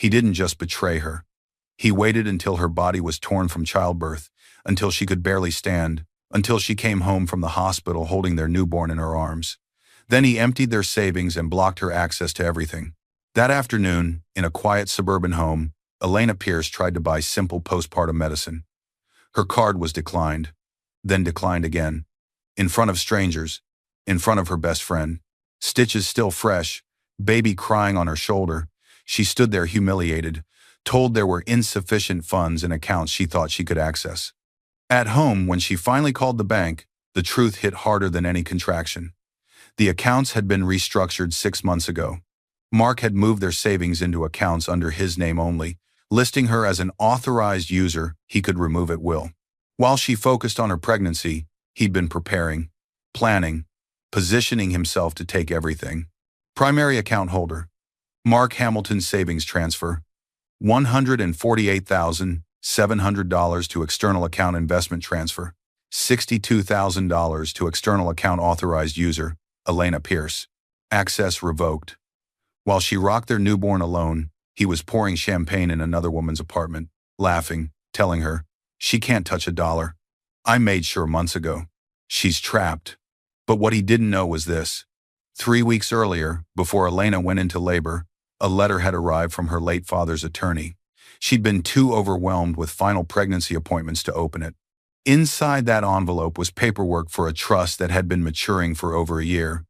He didn't just betray her. He waited until her body was torn from childbirth, until she could barely stand, until she came home from the hospital holding their newborn in her arms. Then he emptied their savings and blocked her access to everything. That afternoon, in a quiet suburban home, Elena Pierce tried to buy simple postpartum medicine. Her card was declined, then declined again. In front of strangers, in front of her best friend. Stitches still fresh, baby crying on her shoulder. She stood there humiliated, told there were insufficient funds in accounts she thought she could access. At home, when she finally called the bank, the truth hit harder than any contraction. The accounts had been restructured 6 months ago. Mark had moved their savings into accounts under his name only, listing her as an authorized user he could remove at will. While she focused on her pregnancy, he'd been preparing, planning, positioning himself to take everything. Primary account holder: Mark Hamilton Savings Transfer, $148,700 to external account investment transfer, $62,000 to external account authorized user, Elena Pierce. Access revoked. While she rocked their newborn alone, he was pouring champagne in another woman's apartment, laughing, telling her, "She can't touch a dollar. I made sure months ago. She's trapped." But what he didn't know was this. 3 weeks earlier, before Elena went into labor, a letter had arrived from her late father's attorney. She'd been too overwhelmed with final pregnancy appointments to open it. Inside that envelope was paperwork for a trust that had been maturing for over a year.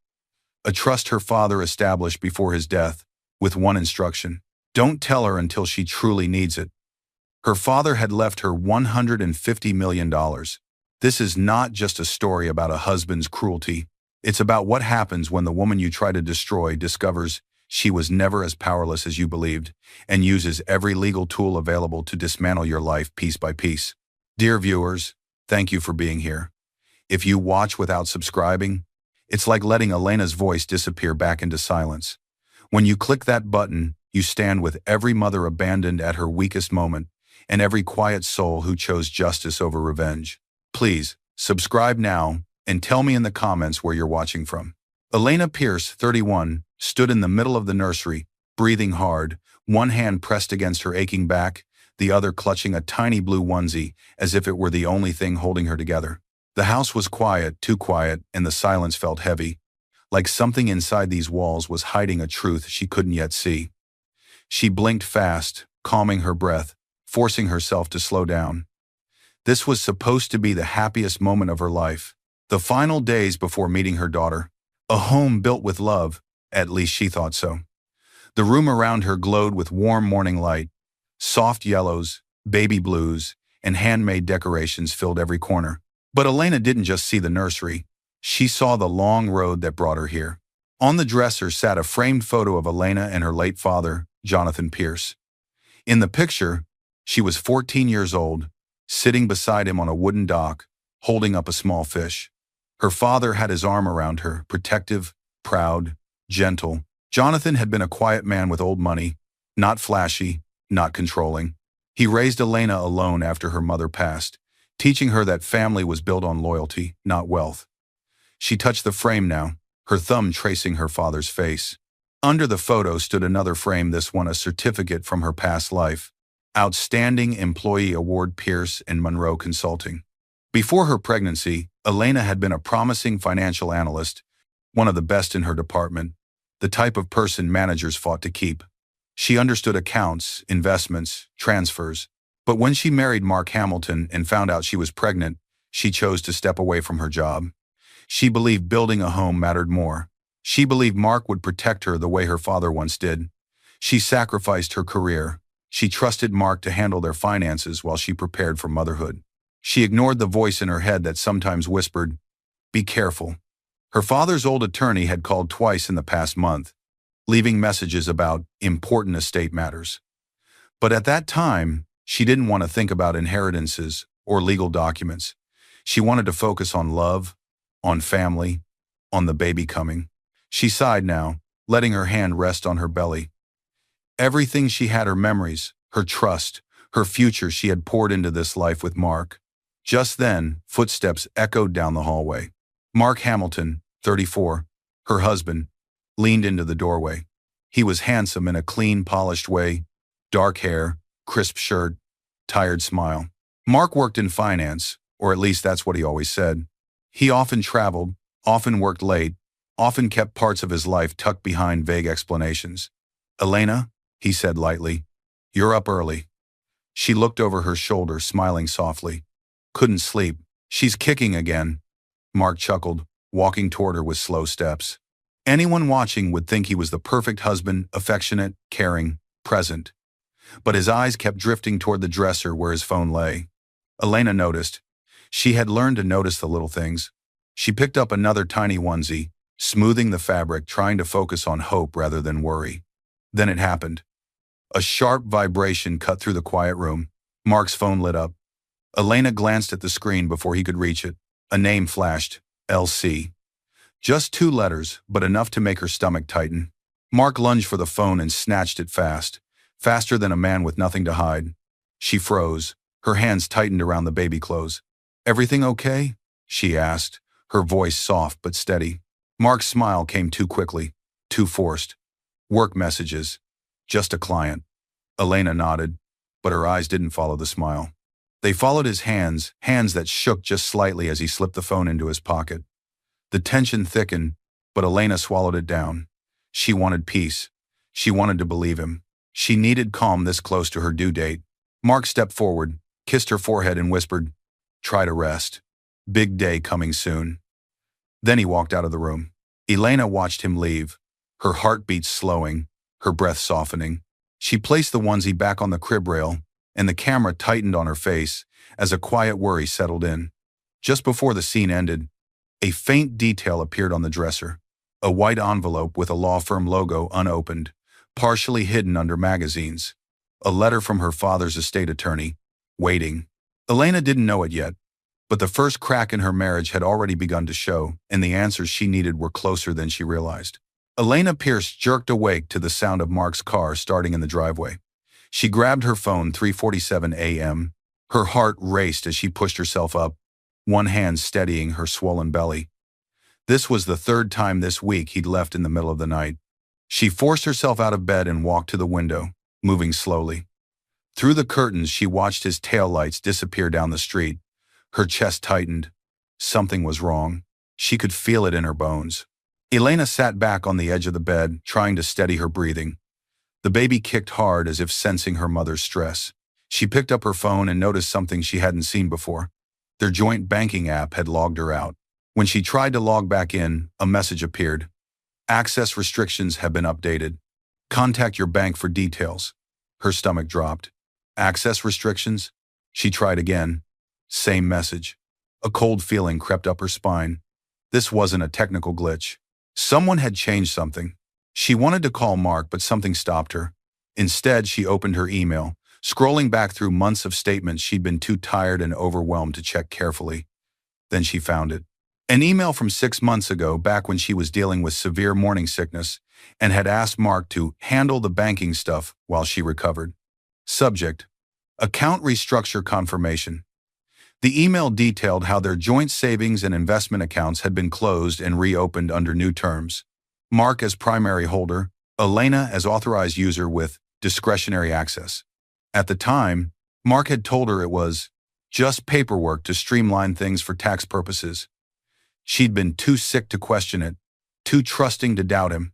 A trust her father established before his death, with one instruction: don't tell her until she truly needs it. Her father had left her $150 million. This is not just a story about a husband's cruelty. It's about what happens when the woman you try to destroy discovers she was never as powerless as you believed, and uses every legal tool available to dismantle your life piece by piece. Dear viewers, thank you for being here. If you watch without subscribing, it's like letting Elena's voice disappear back into silence. When you click that button, you stand with every mother abandoned at her weakest moment, and every quiet soul who chose justice over revenge. Please, subscribe now, and tell me in the comments where you're watching from. Elena Pierce, 31, stood in the middle of the nursery, breathing hard, one hand pressed against her aching back, the other clutching a tiny blue onesie, as if it were the only thing holding her together. The house was quiet, too quiet, and the silence felt heavy, like something inside these walls was hiding a truth she couldn't yet see. She blinked fast, calming her breath, forcing herself to slow down. This was supposed to be the happiest moment of her life, the final days before meeting her daughter. A home built with love, at least she thought so. The room around her glowed with warm morning light. Soft yellows, baby blues, and handmade decorations filled every corner. But Elena didn't just see the nursery. She saw the long road that brought her here. On the dresser sat a framed photo of Elena and her late father, Jonathan Pierce. In the picture, she was 14 years old, sitting beside him on a wooden dock, holding up a small fish. Her father had his arm around her, protective, proud, gentle. Jonathan had been a quiet man with old money, not flashy, not controlling. He raised Elena alone after her mother passed, teaching her that family was built on loyalty, not wealth. She touched the frame now, her thumb tracing her father's face. Under the photo stood another frame, this one a certificate from her past life. Outstanding Employee Award, Pierce and Monroe Consulting. Before her pregnancy, Elena had been a promising financial analyst, one of the best in her department, the type of person managers fought to keep. She understood accounts, investments, transfers. But when she married Mark Hamilton and found out she was pregnant, she chose to step away from her job. She believed building a home mattered more. She believed Mark would protect her the way her father once did. She sacrificed her career. She trusted Mark to handle their finances while she prepared for motherhood. She ignored the voice in her head that sometimes whispered, "Be careful." Her father's old attorney had called twice in the past month, leaving messages about important estate matters. But at that time, she didn't want to think about inheritances or legal documents. She wanted to focus on love, on family, on the baby coming. She sighed now, letting her hand rest on her belly. Everything she had, her memories, her trust, her future, she had poured into this life with Mark. Just then, footsteps echoed down the hallway. Mark Hamilton, 34, her husband, leaned into the doorway. He was handsome in a clean, polished way, Dark hair, crisp shirt, tired smile. Mark worked in finance, or at least that's what he always said. He often traveled, often worked late, often kept parts of his life tucked behind vague explanations. "Elena," he said lightly, "you're up early." She looked over her shoulder, smiling softly. "Couldn't sleep. She's kicking again." Mark chuckled, walking toward her with slow steps. Anyone watching would think he was the perfect husband, affectionate, caring, present. But his eyes kept drifting toward the dresser where his phone lay. Elena noticed. She had learned to notice the little things. She picked up another tiny onesie, smoothing the fabric, trying to focus on hope rather than worry. Then it happened. A sharp vibration cut through the quiet room. Mark's phone lit up. Elena glanced at the screen before he could reach it. A name flashed, LC. Just 2 letters, but enough to make her stomach tighten. Mark lunged for the phone and snatched it fast, faster than a man with nothing to hide. She froze, her hands tightened around the baby clothes. "Everything okay?" she asked, her voice soft but steady. Mark's smile came too quickly, too forced. "Work messages. Just a client." Elena nodded, but her eyes didn't follow the smile. They followed his hands, hands that shook just slightly as he slipped the phone into his pocket. The tension thickened, but Elena swallowed it down. She wanted peace. She wanted to believe him. She needed calm this close to her due date. Mark stepped forward, kissed her forehead and whispered, "Try to rest. Big day coming soon." Then he walked out of the room. Elena watched him leave, her heartbeat slowing, her breath softening. She placed the onesie back on the crib rail, and the camera tightened on her face as a quiet worry settled in. Just before the scene ended, a faint detail appeared on the dresser. A white envelope with a law firm logo unopened, partially hidden under magazines. A letter from her father's estate attorney, waiting. Elena didn't know it yet, but the first crack in her marriage had already begun to show, and the answers she needed were closer than she realized. Elena Pierce jerked awake to the sound of Mark's car starting in the driveway. She grabbed her phone, 3:47 a.m. Her heart raced as she pushed herself up, one hand steadying her swollen belly. This was the 3rd time this week he'd left in the middle of the night. She forced herself out of bed and walked to the window, moving slowly. Through the curtains, she watched his taillights disappear down the street. Her chest tightened. Something was wrong. She could feel it in her bones. Elena sat back on the edge of the bed, trying to steady her breathing. The baby kicked hard as if sensing her mother's stress. She picked up her phone and noticed something she hadn't seen before. Their joint banking app had logged her out. When she tried to log back in, a message appeared. "Access restrictions have been updated. Contact your bank for details." Her stomach dropped. "Access restrictions?" She tried again. Same message. A cold feeling crept up her spine. This wasn't a technical glitch. Someone had changed something. She wanted to call Mark, but something stopped her. Instead, she opened her email, scrolling back through months of statements she'd been too tired and overwhelmed to check carefully. Then she found it. An email from 6 months ago, back when she was dealing with severe morning sickness, and had asked Mark to handle the banking stuff while she recovered. Subject: Account restructure confirmation. The email detailed how their joint savings and investment accounts had been closed and reopened under new terms. Mark as primary holder, Elena as authorized user with discretionary access. At the time, Mark had told her it was just paperwork to streamline things for tax purposes. She'd been too sick to question it, too trusting to doubt him,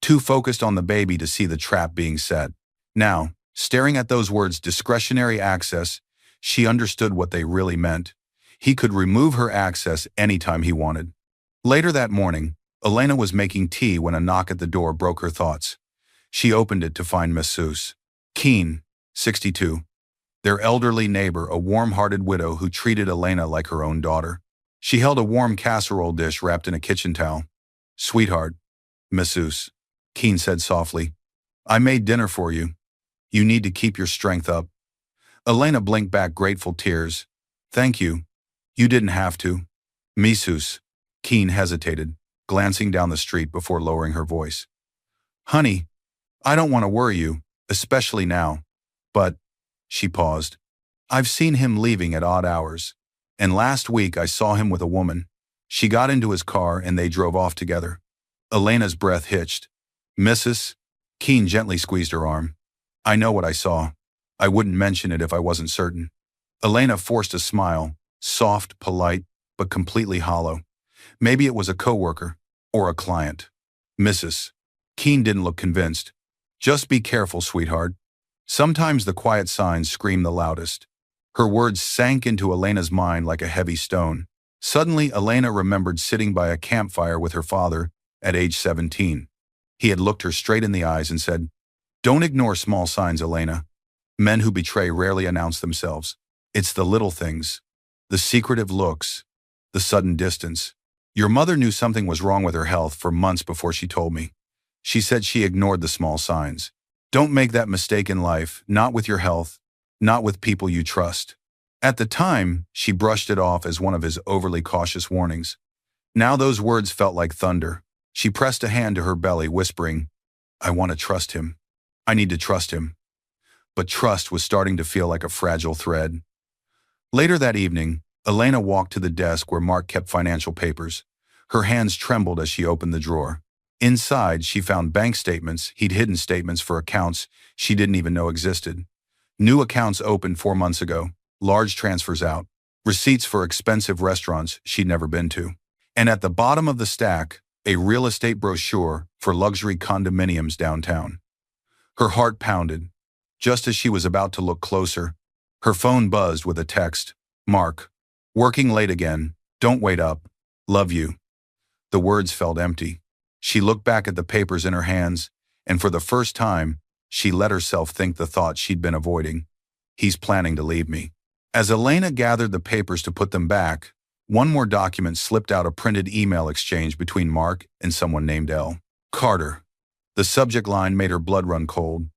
too focused on the baby to see the trap being set. Now, staring at those words discretionary access, she understood what they really meant. He could remove her access anytime he wanted. Later that morning, Elena was making tea when a knock at the door broke her thoughts. She opened it to find Mistress Keene, 62. Their elderly neighbor, a warm-hearted widow who treated Elena like her own daughter. She held a warm casserole dish wrapped in a kitchen towel. "Sweetheart," Mistress Keene said softly, "I made dinner for you. You need to keep your strength up." Elena blinked back grateful tears. "Thank you. You didn't have to." "Mistress," Keene hesitated, glancing down the street before lowering her voice. "Honey, I don't want to worry you, especially now. But," she paused, "I've seen him leaving at odd hours. And last week I saw him with a woman. She got into his car and they drove off together." Elena's breath hitched. "Mrs." Keene gently squeezed her arm. I know what I saw. I wouldn't mention it if I wasn't certain. Elena forced a smile, soft, polite, but completely hollow. Maybe it was a coworker or a client. Mrs. Keene didn't look convinced. Just be careful, sweetheart. Sometimes the quiet signs scream the loudest. Her words sank into Elena's mind like a heavy stone. Suddenly, Elena remembered sitting by a campfire with her father at age 17. He had looked her straight in the eyes and said, "Don't ignore small signs, Elena. Men who betray rarely announce themselves. It's the little things, the secretive looks, the sudden distance. Your mother knew something was wrong with her health for months before she told me. She said she ignored the small signs. Don't make that mistake in life, not with your health, not with people you trust." At the time, she brushed it off as one of his overly cautious warnings. Now those words felt like thunder. She pressed a hand to her belly, whispering, "I want to trust him. I need to trust him." But trust was starting to feel like a fragile thread. Later that evening, Elena walked to the desk where Mark kept financial papers. Her hands trembled as she opened the drawer. Inside, she found bank statements. He'd hidden statements for accounts she didn't even know existed. New accounts opened 4 months ago, large transfers out, receipts for expensive restaurants she'd never been to. And at the bottom of the stack, a real estate brochure for luxury condominiums downtown. Her heart pounded. Just as she was about to look closer, her phone buzzed with a text. "Mark, working late again. Don't wait up. Love you." The words felt empty. She looked back at the papers in her hands, and for the first time, she let herself think the thought she'd been avoiding. He's planning to leave me. As Elena gathered the papers to put them back, one more document slipped out, a printed email exchange between Mark and someone named L. Carter. The subject line made her blood run cold.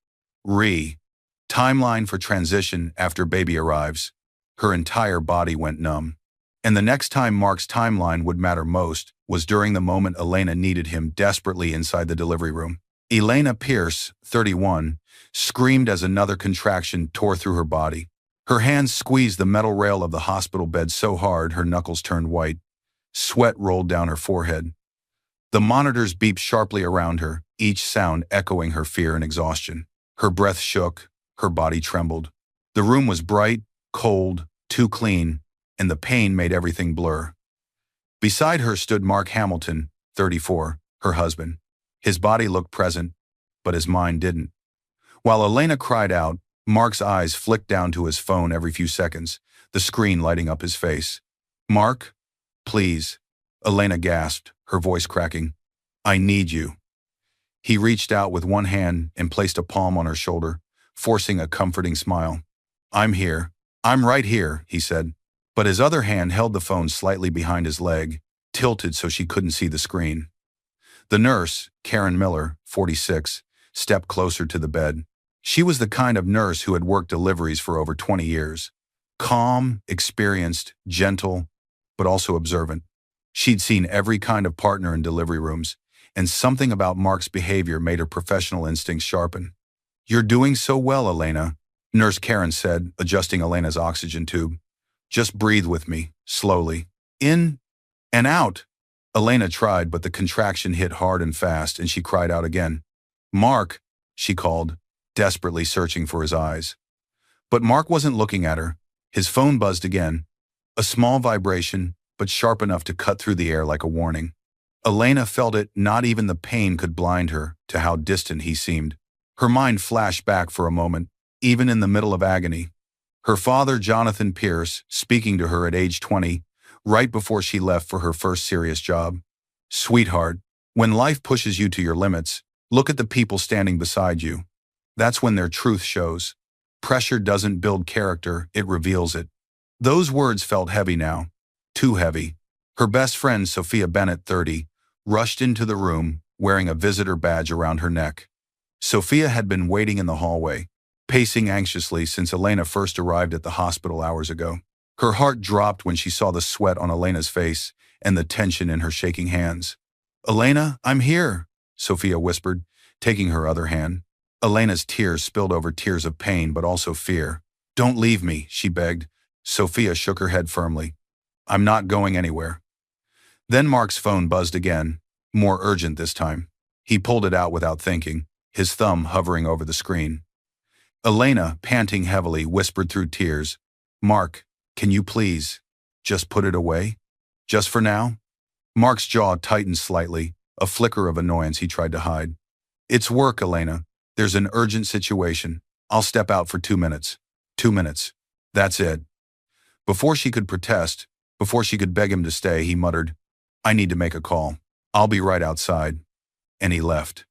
Timeline for transition after baby arrives. Her entire body went numb. And the next time Mark's timeline would matter most was during the moment Elena needed him desperately inside the delivery room. Elena Pierce, 31, screamed as another contraction tore through her body. Her hands squeezed the metal rail of the hospital bed so hard her knuckles turned white. Sweat rolled down her forehead. The monitors beeped sharply around her, each sound echoing her fear and exhaustion. Her breath shook, her body trembled. The room was bright, cold, too clean, and the pain made everything blur. Beside her stood Mark Hamilton, 34, her husband. His body looked present, but his mind didn't. While Elena cried out, Mark's eyes flicked down to his phone every few seconds, the screen lighting up his face. "Mark, please," Elena gasped, her voice cracking. "I need you." He reached out with one hand and placed a palm on her shoulder, forcing a comforting smile. "I'm here. I'm right here," he said. But his other hand held the phone slightly behind his leg, tilted so she couldn't see the screen. The nurse, Karen Miller, 46, stepped closer to the bed. She was the kind of nurse who had worked deliveries for over 20 years. Calm, experienced, gentle, but also observant. She'd seen every kind of partner in delivery rooms, and something about Mark's behavior made her professional instincts sharpen. "You're doing so well, Elena," Nurse Karen said, adjusting Elena's oxygen tube. "Just breathe with me, slowly. In and out." Elena tried, but the contraction hit hard and fast, and she cried out again. "Mark," she called, desperately searching for his eyes. But Mark wasn't looking at her. His phone buzzed again. A small vibration, but sharp enough to cut through the air like a warning. Elena felt it. Not even the pain could blind her to how distant he seemed. Her mind flashed back for a moment, even in the middle of agony. Her father, Jonathan Pierce, speaking to her at age 20, right before she left for her first serious job. "Sweetheart, when life pushes you to your limits, look at the people standing beside you. That's when their truth shows. Pressure doesn't build character, it reveals it." Those words felt heavy now. Too heavy. Her best friend, Sophia Bennett, 30, rushed into the room, wearing a visitor badge around her neck. Sophia had been waiting in the hallway, pacing anxiously since Elena first arrived at the hospital hours ago. Her heart dropped when she saw the sweat on Elena's face and the tension in her shaking hands. "Elena, I'm here," Sophia whispered, taking her other hand. Elena's tears spilled over, tears of pain but also fear. "Don't leave me," she begged. Sophia shook her head firmly. "I'm not going anywhere." Then Mark's phone buzzed again, more urgent this time. He pulled it out without thinking, his thumb hovering over the screen. Elena, panting heavily, whispered through tears, "Mark, can you please just put it away? Just for now?" Mark's jaw tightened slightly, a flicker of annoyance he tried to hide. "It's work, Elena. There's an urgent situation. I'll step out for 2 minutes. 2 minutes. That's it." Before she could protest, before she could beg him to stay, he muttered, "I need to make a call. I'll be right outside." And he left.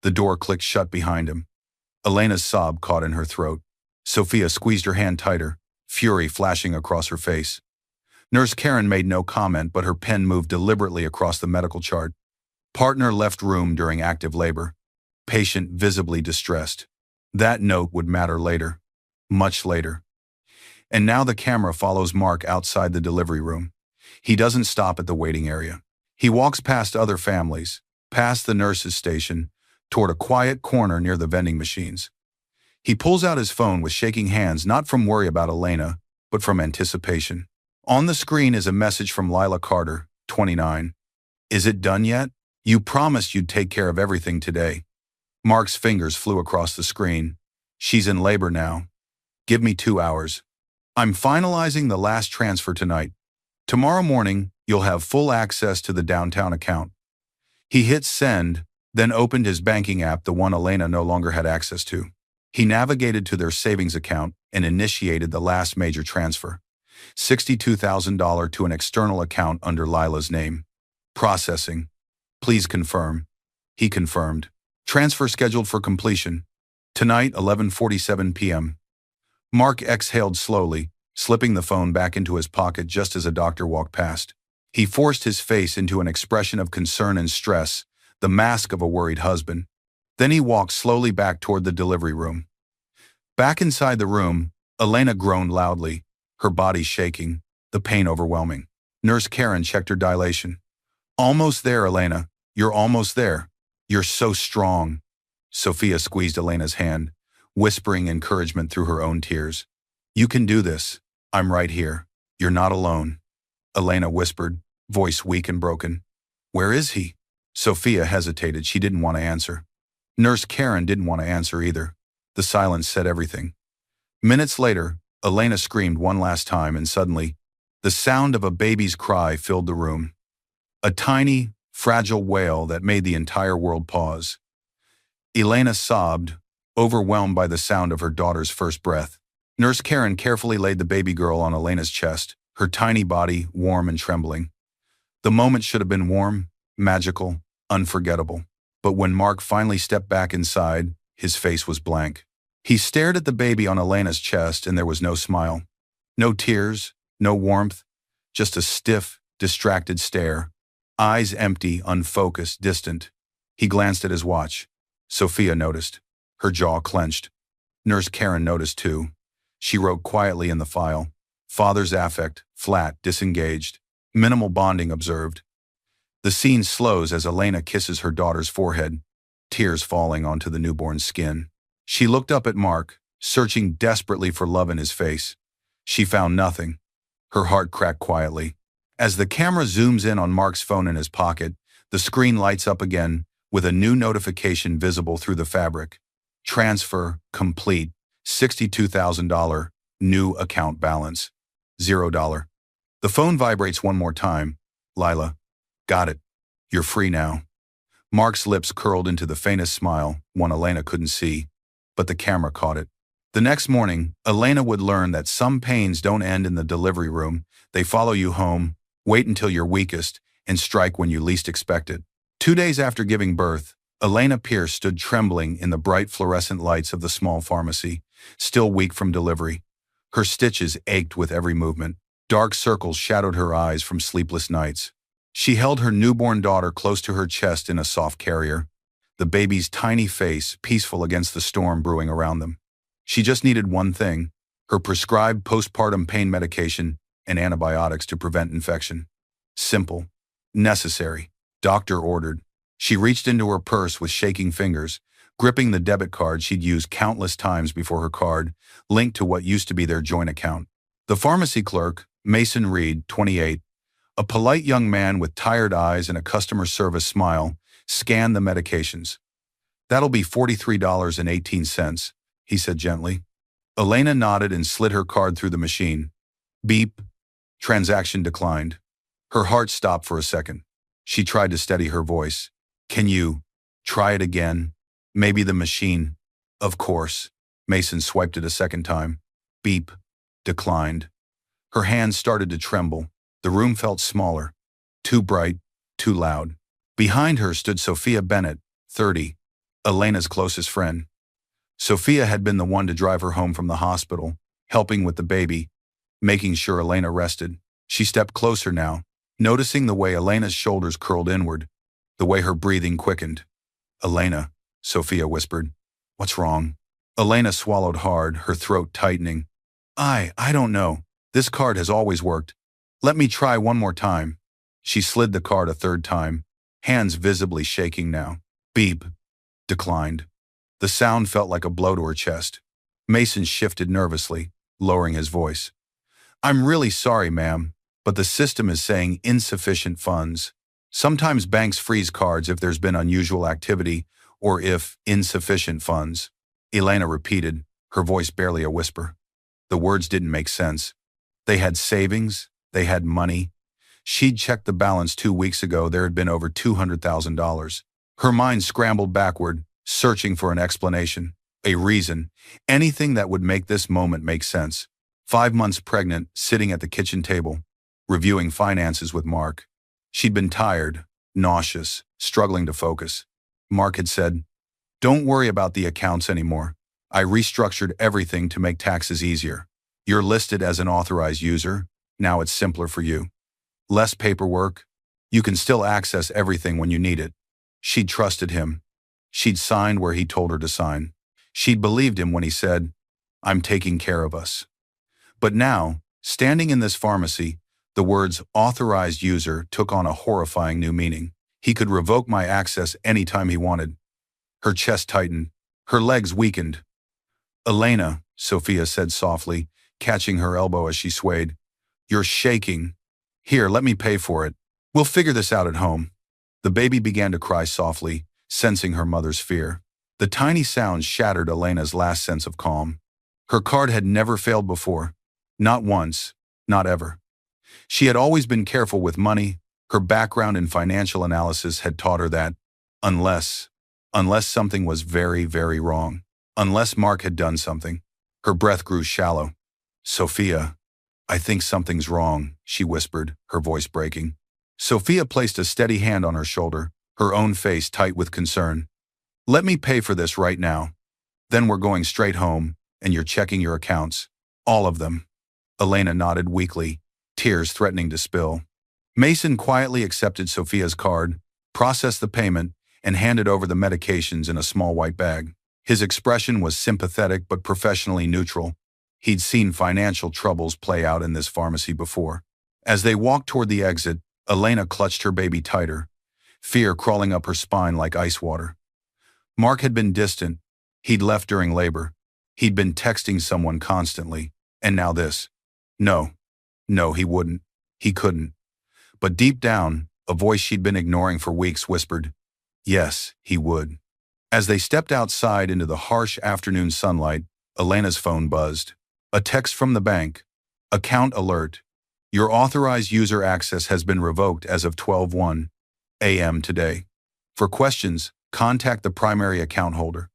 The door clicked shut behind him. Elena's sob caught in her throat. Sophia squeezed her hand tighter, fury flashing across her face. Nurse Karen made no comment, but her pen moved deliberately across the medical chart. Partner left room during active labor. Patient visibly distressed. That note would matter later. Much later. And now the camera follows Mark outside the delivery room. He doesn't stop at the waiting area. He walks past other families, past the nurse's station, toward a quiet corner near the vending machines. He pulls out his phone with shaking hands, not from worry about Elena, but from anticipation. On the screen is a message from Lila Carter, 29. "Is it done yet? You promised you'd take care of everything today." Mark's fingers flew across the screen. "She's in labor now. Give me 2 hours. I'm finalizing the last transfer tonight. Tomorrow morning, you'll have full access to the downtown account." He hit send, then opened his banking app, the one Elena no longer had access to. He navigated to their savings account and initiated the last major transfer. $62,000 to an external account under Lila's name. Processing. "Please confirm." He confirmed. Transfer scheduled for completion. Tonight, 11:47 p.m. Mark exhaled slowly, slipping the phone back into his pocket just as a doctor walked past. He forced his face into an expression of concern and stress, the mask of a worried husband. Then he walked slowly back toward the delivery room. Back inside the room, Elena groaned loudly, her body shaking, the pain overwhelming. Nurse Karen checked her dilation. "Almost there, Elena. You're almost there. You're so strong." Sophia squeezed Elena's hand, whispering encouragement through her own tears. "You can do this. I'm right here. You're not alone." Elena whispered, voice weak and broken. "Where is he?" Sophia hesitated. She didn't want to answer. Nurse Karen didn't want to answer either. The silence said everything. Minutes later, Elena screamed one last time, and suddenly, the sound of a baby's cry filled the room. A tiny, fragile wail that made the entire world pause. Elena sobbed, overwhelmed by the sound of her daughter's first breath. Nurse Karen carefully laid the baby girl on Elena's chest, her tiny body warm and trembling. The moment should have been warm, magical, unforgettable. But when Mark finally stepped back inside, his face was blank. He stared at the baby on Elena's chest, and there was no smile. No tears, no warmth, just a stiff, distracted stare. Eyes empty, unfocused, distant. He glanced at his watch. Sophia noticed. Her jaw clenched. Nurse Karen noticed too. She wrote quietly in the file, "Father's affect, flat, disengaged. Minimal bonding observed." The scene slows as Elena kisses her daughter's forehead, tears falling onto the newborn's skin. She looked up at Mark, searching desperately for love in his face. She found nothing. Her heart cracked quietly. As the camera zooms in on Mark's phone in his pocket, the screen lights up again, with a new notification visible through the fabric. Transfer complete. $62,000. New account balance. $0. The phone vibrates one more time. "Lila. Got it. You're free now." Mark's lips curled into the faintest smile, one Elena couldn't see, but the camera caught it. The next morning, Elena would learn that some pains don't end in the delivery room. They follow you home, wait until you're weakest, and strike when you least expect it. 2 days after giving birth, Elena Pierce stood trembling in the bright fluorescent lights of the small pharmacy, still weak from delivery. Her stitches ached with every movement. Dark circles shadowed her eyes from sleepless nights. She held her newborn daughter close to her chest in a soft carrier, the baby's tiny face peaceful against the storm brewing around them. She just needed one thing, her prescribed postpartum pain medication and antibiotics to prevent infection. Simple. Necessary. Doctor ordered. She reached into her purse with shaking fingers, gripping the debit card she'd used countless times before her card, linked to what used to be their joint account. The pharmacy clerk, Mason Reed, 28, a polite young man with tired eyes and a customer service smile, scanned the medications. "That'll be $43.18, he said gently. Elena nodded and slid her card through the machine. Beep. Transaction declined. Her heart stopped for a second. She tried to steady her voice. Can you try it again? Maybe the machine. Of course. Mason swiped it a second time. Beep. Declined. Her hands started to tremble. The room felt smaller. Too bright, too loud. Behind her stood Sophia Bennett, 30, Elena's closest friend. Sophia had been the one to drive her home from the hospital, helping with the baby, making sure Elena rested. She stepped closer now, noticing the way Elena's shoulders curled inward, the way her breathing quickened. Elena, Sophia whispered. What's wrong? Elena swallowed hard, her throat tightening. I don't know. This card has always worked. Let me try one more time. She slid the card a third time, hands visibly shaking now. Beep. Declined. The sound felt like a blow to her chest. Mason shifted nervously, lowering his voice. I'm really sorry, ma'am, but the system is saying insufficient funds. Sometimes banks freeze cards if there's been unusual activity or if insufficient funds. Elena repeated, her voice barely a whisper. The words didn't make sense. They had savings, they had money. She'd checked the balance 2 weeks ago. There had been over $200,000. Her mind scrambled backward, searching for an explanation, a reason, anything that would make this moment make sense. 5 months pregnant, sitting at the kitchen table, reviewing finances with Mark. She'd been tired, nauseous, struggling to focus. Mark had said, "Don't worry about the accounts anymore. I restructured everything to make taxes easier. You're listed as an authorized user. Now it's simpler for you. Less paperwork. You can still access everything when you need it." She'd trusted him. She'd signed where he told her to sign. She'd believed him when he said, "I'm taking care of us." But now, standing in this pharmacy, the words authorized user took on a horrifying new meaning. He could revoke my access anytime he wanted. Her chest tightened. Her legs weakened. Elena, Sophia said softly, catching her elbow as she swayed. You're shaking. Here, let me pay for it. We'll figure this out at home. The baby began to cry softly, sensing her mother's fear. The tiny sounds shattered Elena's last sense of calm. Her card had never failed before. Not once, not ever. She had always been careful with money. Her background in financial analysis had taught her that, unless something was very, very wrong, unless Mark had done something. Her breath grew shallow. Sophia, I think something's wrong, she whispered, her voice breaking. Sophia placed a steady hand on her shoulder, her own face tight with concern. Let me pay for this right now. Then we're going straight home, and you're checking your accounts. All of them. Elena nodded weakly, tears threatening to spill. Mason quietly accepted Sophia's card, processed the payment, and handed over the medications in a small white bag. His expression was sympathetic but professionally neutral. He'd seen financial troubles play out in this pharmacy before. As they walked toward the exit, Elena clutched her baby tighter, fear crawling up her spine like ice water. Mark had been distant. He'd left during labor. He'd been texting someone constantly. And now this. No, he wouldn't. He couldn't. But deep down, a voice she'd been ignoring for weeks whispered, yes, he would. As they stepped outside into the harsh afternoon sunlight, Elena's phone buzzed. A text from the bank. Account alert. Your authorized user access has been revoked as of 12:01 a.m. today. For questions, contact the primary account holder.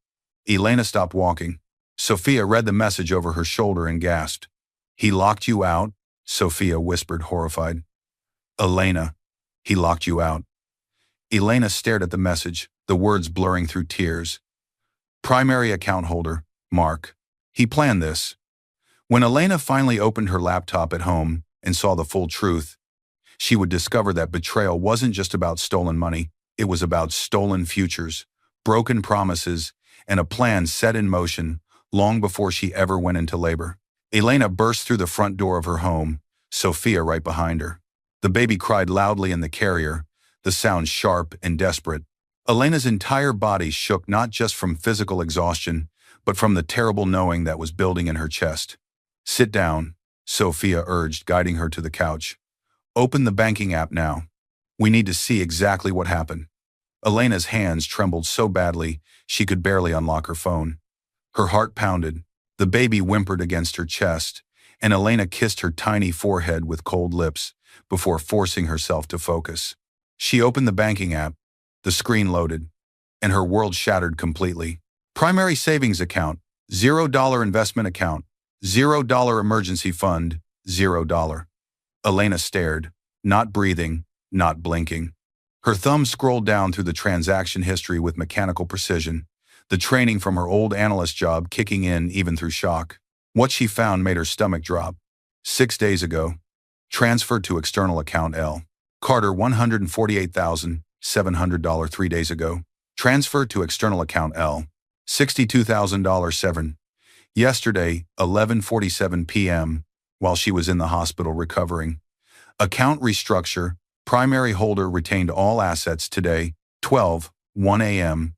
Elena stopped walking. Sophia read the message over her shoulder and gasped. He locked you out? Sophia whispered, horrified. Elena, he locked you out. Elena stared at the message, the words blurring through tears. Primary account holder, Mark. He planned this. When Elena finally opened her laptop at home and saw the full truth, she would discover that betrayal wasn't just about stolen money, it was about stolen futures, broken promises, and a plan set in motion long before she ever went into labor. Elena burst through the front door of her home, Sophia right behind her. The baby cried loudly in the carrier, the sound sharp and desperate. Elena's entire body shook not just from physical exhaustion, but from the terrible knowing that was building in her chest. Sit down, Sophia urged, guiding her to the couch. Open the banking app now. We need to see exactly what happened. Elena's hands trembled so badly she could barely unlock her phone. Her heart pounded. The baby whimpered against her chest, and Elena kissed her tiny forehead with cold lips before forcing herself to focus. She opened the banking app, the screen loaded, and her world shattered completely. Primary savings account, $0 investment account, $0 emergency fund, $0. Elena stared, not breathing, not blinking. Her thumb scrolled down through the transaction history with mechanical precision, the training from her old analyst job kicking in even through shock. What she found made her stomach drop. 6 days ago, transferred to external account L. Carter $148,700 3 days ago. Transferred to external account L. $62,000 7. Yesterday, 11:47 p.m., while she was in the hospital recovering. Account restructure. Primary holder retained all assets today, 12:01 a.m.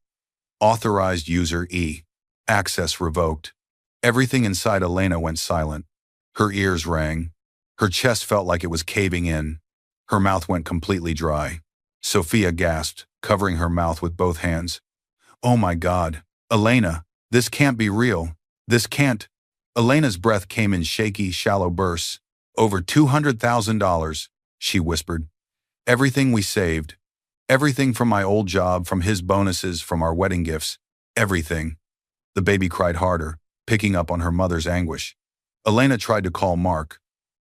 Authorized user E. Access revoked. Everything inside Elena went silent. Her ears rang. Her chest felt like it was caving in. Her mouth went completely dry. Sophia gasped, covering her mouth with both hands. "Oh my God, Elena, this can't be real. This can't." Elena's breath came in shaky, shallow bursts. "Over $200,000, she whispered. "Everything we saved. Everything from my old job, from his bonuses, from our wedding gifts. Everything." The baby cried harder, picking up on her mother's anguish. Elena tried to call Mark.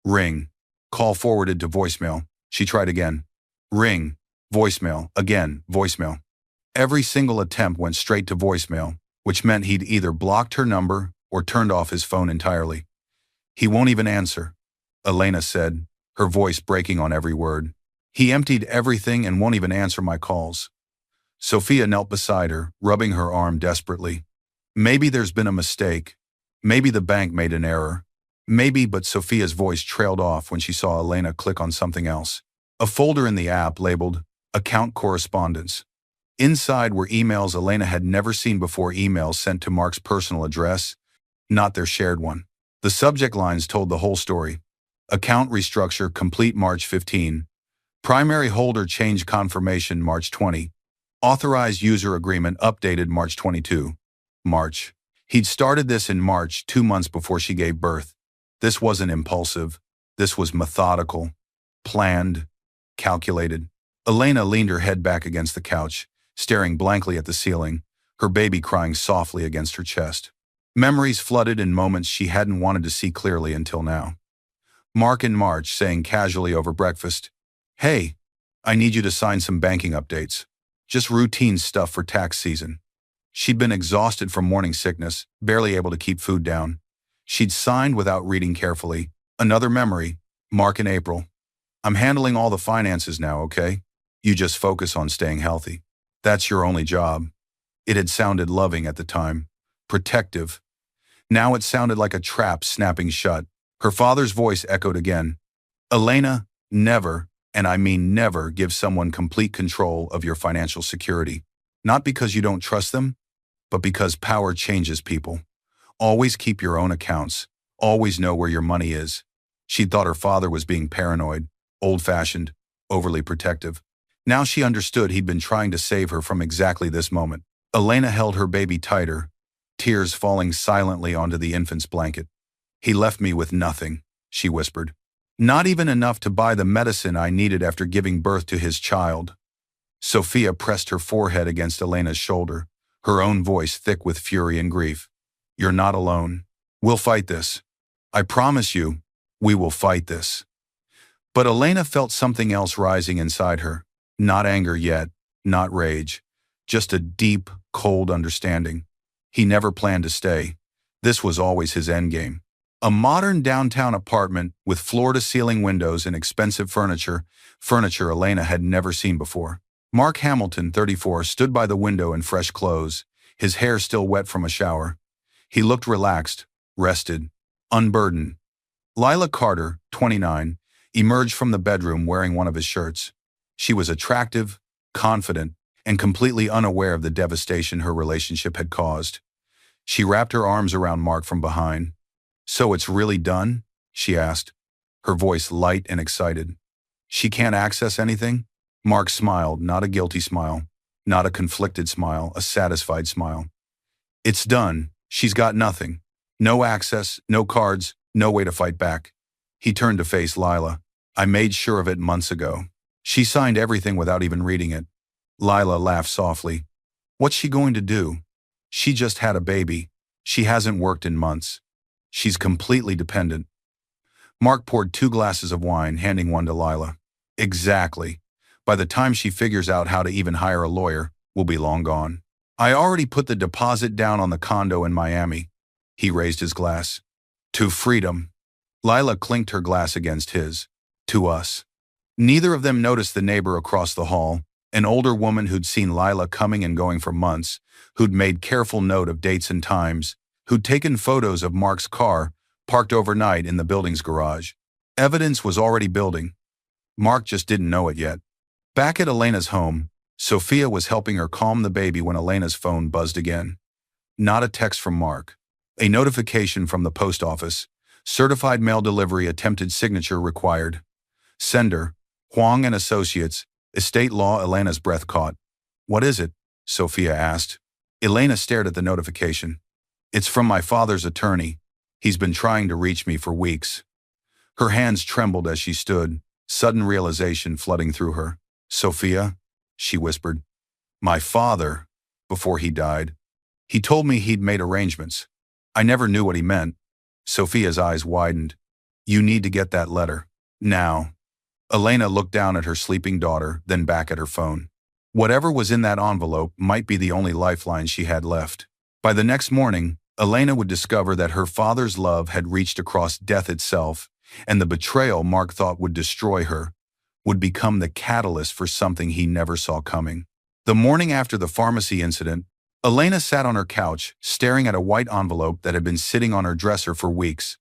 Ring. Call forwarded to voicemail. She tried again. Ring. Voicemail. Again, voicemail. Every single attempt went straight to voicemail, which meant he'd either blocked her number or turned off his phone entirely. "He won't even answer," Elena said, her voice breaking on every word. "He emptied everything and won't even answer my calls." Sophia knelt beside her, rubbing her arm desperately. "Maybe there's been a mistake. Maybe the bank made an error. Maybe," but Sophia's voice trailed off when she saw Elena click on something else. A folder in the app labeled Account Correspondence. Inside were emails Elena had never seen before, emails sent to Mark's personal address, not their shared one. The subject lines told the whole story. Account restructure complete March 15. Primary holder change confirmation March 20. Authorized user agreement updated March 22. March. He'd started this in March, 2 months before she gave birth. This wasn't impulsive. This was methodical, planned, calculated. Elena leaned her head back against the couch, staring blankly at the ceiling, her baby crying softly against her chest. Memories flooded in moments she hadn't wanted to see clearly until now. Mark in March saying casually over breakfast, "Hey, I need you to sign some banking updates. Just routine stuff for tax season." She'd been exhausted from morning sickness, barely able to keep food down. She'd signed without reading carefully. Another memory, Mark in April. "I'm handling all the finances now, okay? You just focus on staying healthy. That's your only job." It had sounded loving at the time, protective. Now it sounded like a trap snapping shut. Her father's voice echoed again. "Elena, never, and I mean never, give someone complete control of your financial security. Not because you don't trust them, but because power changes people. Always keep your own accounts. Always know where your money is." She'd thought her father was being paranoid, old-fashioned, overly protective. Now she understood he'd been trying to save her from exactly this moment. Elena held her baby tighter, tears falling silently onto the infant's blanket. "He left me with nothing," she whispered. "Not even enough to buy the medicine I needed after giving birth to his child." Sophia pressed her forehead against Elena's shoulder, her own voice thick with fury and grief. "You're not alone. We'll fight this. I promise you, we will fight this." But Elena felt something else rising inside her. Not anger yet, not rage, just a deep, cold understanding. He never planned to stay. This was always his endgame. A modern downtown apartment with floor-to-ceiling windows and expensive furniture Elena had never seen before. Mark Hamilton, 34, stood by the window in fresh clothes, his hair still wet from a shower. He looked relaxed, rested, unburdened. Lila Carter, 29, emerged from the bedroom wearing one of his shirts. She was attractive, confident, and completely unaware of the devastation her relationship had caused. She wrapped her arms around Mark from behind. "So it's really done?" she asked, her voice light and excited. "She can't access anything?" Mark smiled, not a guilty smile, not a conflicted smile, a satisfied smile. "It's done. She's got nothing. No access, no cards, no way to fight back. He turned to face Lila. I made sure of it months ago. She signed everything without even reading it. Lila laughed softly. What's she going to do? She just had a baby. She hasn't worked in months. She's completely dependent. Mark poured 2 glasses of wine, handing one to Lila. Exactly. By the time she figures out how to even hire a lawyer, we'll be long gone. I already put the deposit down on the condo in Miami. He raised his glass. To freedom. Lila clinked her glass against his. To us. Neither of them noticed the neighbor across the hall, an older woman who'd seen Lila coming and going for months, who'd made careful note of dates and times, who'd taken photos of Mark's car, parked overnight in the building's garage. Evidence was already building. Mark just didn't know it yet. Back at Elena's home, Sophia was helping her calm the baby when Elena's phone buzzed again. Not a text from Mark. A notification from the post office. Certified mail delivery attempted signature required. Sender, Huang and Associates, Estate Law. Elena's breath caught. What is it? Sophia asked. Elena stared at the notification. It's from my father's attorney. He's been trying to reach me for weeks. Her hands trembled as she stood, sudden realization flooding through her. Sophia, she whispered. My father, before he died. He told me he'd made arrangements. I never knew what he meant. Sophia's eyes widened. You need to get that letter. Now. Elena looked down at her sleeping daughter, then back at her phone. Whatever was in that envelope might be the only lifeline she had left. By the next morning, Elena would discover that her father's love had reached across death itself, and the betrayal Mark thought would destroy her would become the catalyst for something he never saw coming. The morning after the pharmacy incident, Elena sat on her couch, staring at a white envelope that had been sitting on her dresser for weeks.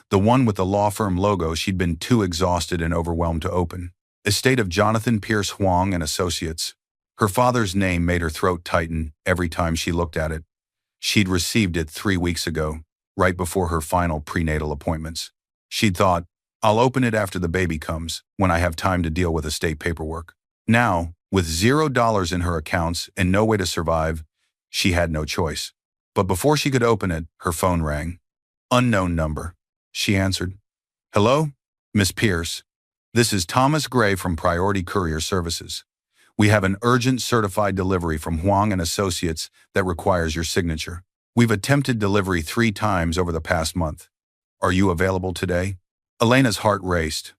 The one with the law firm logo she'd been too exhausted and overwhelmed to open. Estate of Jonathan Pierce Huang and Associates. Her father's name made her throat tighten every time she looked at it. She'd received it 3 weeks ago, right before her final prenatal appointments. She'd thought, I'll open it after the baby comes, when I have time to deal with estate paperwork. Now, with $0 in her accounts and no way to survive, she had no choice. But before she could open it, her phone rang. Unknown number. She answered. Hello? Miss Pierce. This is Thomas Gray from Priority Courier Services. We have an urgent certified delivery from Huang and Associates that requires your signature. We've attempted delivery 3 times over the past month. Are you available today? Elena's heart raced.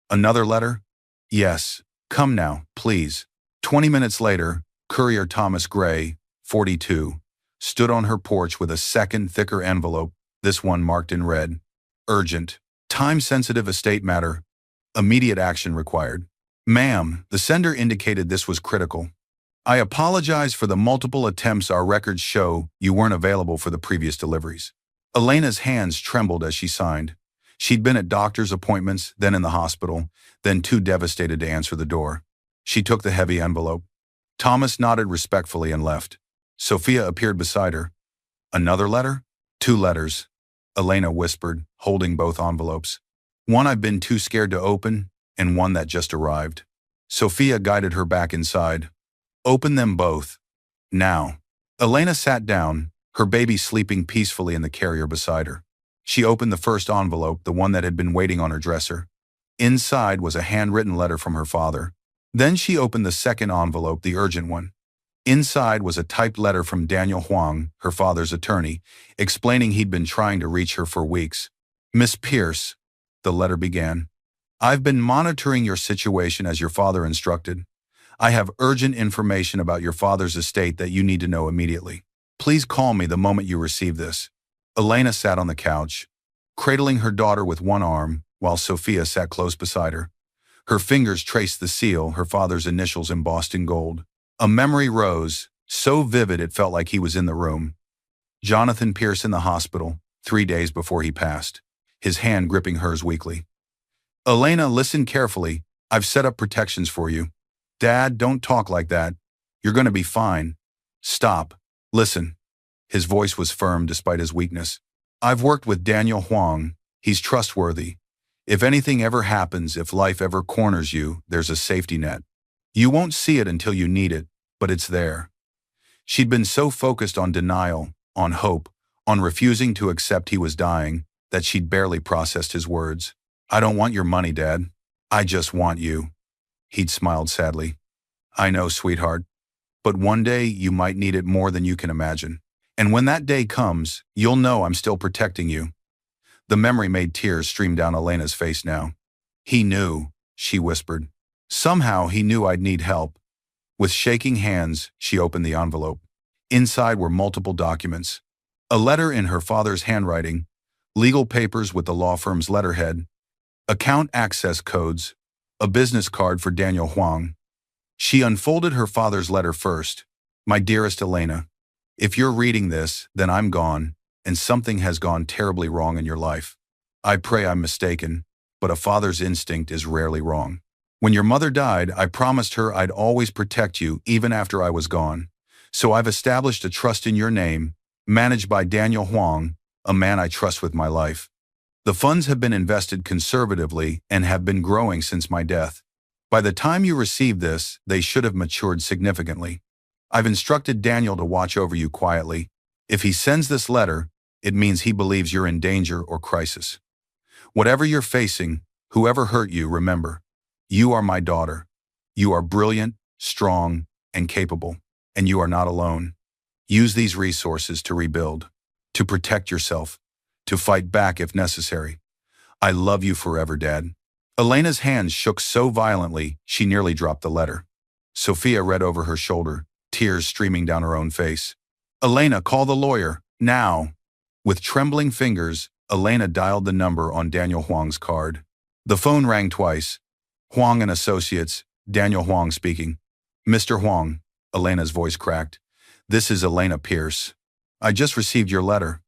Another letter? Yes. Come now, please. 20 minutes later, Courier Thomas Gray, 42, stood on her porch with a second, thicker envelope, this one marked in red. Urgent. Time-sensitive estate matter. Immediate action required. Ma'am, the sender indicated this was critical. I apologize for the multiple attempts. Our records show you weren't available for the previous deliveries. Elena's hands trembled as she signed. She'd been at doctor's appointments, then in the hospital, then too devastated to answer the door. She took the heavy envelope. Thomas nodded respectfully and left. Sophia appeared beside her. Another letter? 2 letters. Elena whispered, holding both envelopes. One I've been too scared to open, and one that just arrived. Sophia guided her back inside. Open them both. Now. Elena sat down, her baby sleeping peacefully in the carrier beside her. She opened the first envelope, the one that had been waiting on her dresser. Inside was a handwritten letter from her father. Then she opened the second envelope, the urgent one. Inside was a typed letter from Daniel Huang, her father's attorney, explaining he'd been trying to reach her for weeks. Miss Pierce, the letter began, I've been monitoring your situation as your father instructed. I have urgent information about your father's estate that you need to know immediately. Please call me the moment you receive this. Elena sat on the couch, cradling her daughter with one arm, while Sophia sat close beside her. Her fingers traced the seal, her father's initials embossed in gold. A memory rose, so vivid it felt like he was in the room. Jonathan Pierce in the hospital, 3 days before he passed, his hand gripping hers weakly. Elena, listen carefully. I've set up protections for you. Dad, don't talk like that. You're going to be fine. Stop. Listen. His voice was firm despite his weakness. I've worked with Daniel Huang. He's trustworthy. If anything ever happens, if life ever corners you, there's a safety net. You won't see it until you need it, but it's there. She'd been so focused on denial, on hope, on refusing to accept he was dying, that she'd barely processed his words. "I don't want your money, Dad. I just want you." He'd smiled sadly. "I know, sweetheart. But one day you might need it more than you can imagine. And when that day comes, you'll know I'm still protecting you." The memory made tears stream down Elena's face now. "He knew," she whispered. "Somehow he knew I'd need help." With shaking hands, she opened the envelope. Inside were multiple documents. A letter in her father's handwriting, legal papers with the law firm's letterhead, account access codes, a business card for Daniel Huang. She unfolded her father's letter first. "My dearest Elena, if you're reading this, then I'm gone, and something has gone terribly wrong in your life. I pray I'm mistaken, but a father's instinct is rarely wrong. When your mother died, I promised her I'd always protect you even after I was gone. So I've established a trust in your name, managed by Daniel Huang, a man I trust with my life. The funds have been invested conservatively and have been growing since my death. By the time you receive this, they should have matured significantly. I've instructed Daniel to watch over you quietly. If he sends this letter, it means he believes you're in danger or crisis. Whatever you're facing, whoever hurt you, remember, you are my daughter. You are brilliant, strong, and capable, and you are not alone. Use these resources to rebuild, to protect yourself, to fight back if necessary. I love you forever, Dad." Elena's hands shook so violently she nearly dropped the letter. Sophia read over her shoulder, tears streaming down her own face. "Elena, call the lawyer, now." With trembling fingers, Elena dialed the number on Daniel Huang's card. The phone rang twice. "Huang and Associates, Daniel Huang speaking." "Mr. Huang," Elena's voice cracked. "This is Elena Pierce. I just received your letter."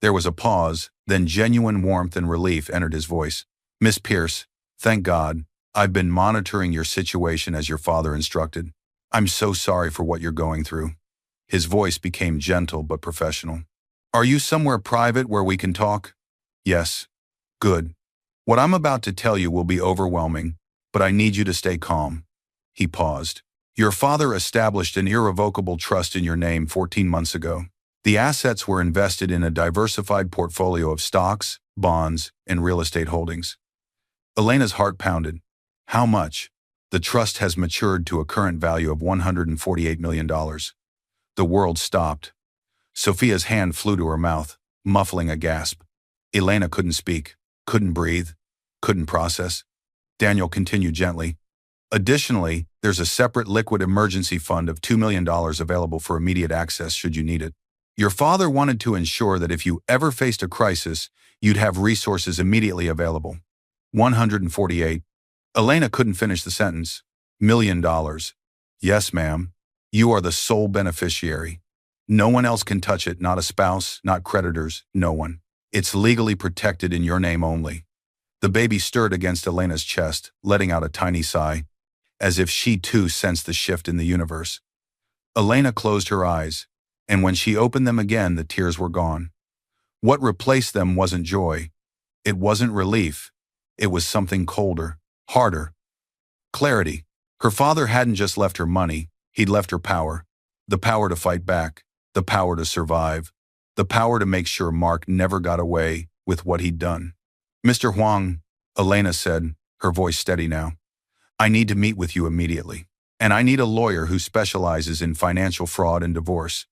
There was a pause, then genuine warmth and relief entered his voice. "Miss Pierce, thank God. I've been monitoring your situation as your father instructed. I'm so sorry for what you're going through." His voice became gentle but professional. "Are you somewhere private where we can talk?" "Yes." "Good. What I'm about to tell you will be overwhelming, but I need you to stay calm." He paused. "Your father established an irrevocable trust in your name 14 months ago. The assets were invested in a diversified portfolio of stocks, bonds, and real estate holdings." Elena's heart pounded. "How much?" "The trust has matured to a current value of $148 million. The world stopped. Sophia's hand flew to her mouth, muffling a gasp. Elena couldn't speak, couldn't breathe, couldn't process. Daniel continued gently. "Additionally, there's a separate liquid emergency fund of $2 million available for immediate access should you need it. Your father wanted to ensure that if you ever faced a crisis, you'd have resources immediately available." 148. Elena couldn't finish the sentence. $1 million. "Yes, ma'am. You are the sole beneficiary. No one else can touch it, not a spouse, not creditors, no one. It's legally protected in your name only." The baby stirred against Elena's chest, letting out a tiny sigh, as if she too sensed the shift in the universe. Elena closed her eyes, and when she opened them again, the tears were gone. What replaced them wasn't joy. It wasn't relief. It was something colder, harder. Clarity. Her father hadn't just left her money, he'd left her power. The power to fight back, the power to survive, the power to make sure Mark never got away with what he'd done. "Mr. Huang," Elena said, her voice steady now, "I need to meet with you immediately. And I need a lawyer who specializes in financial fraud and divorce.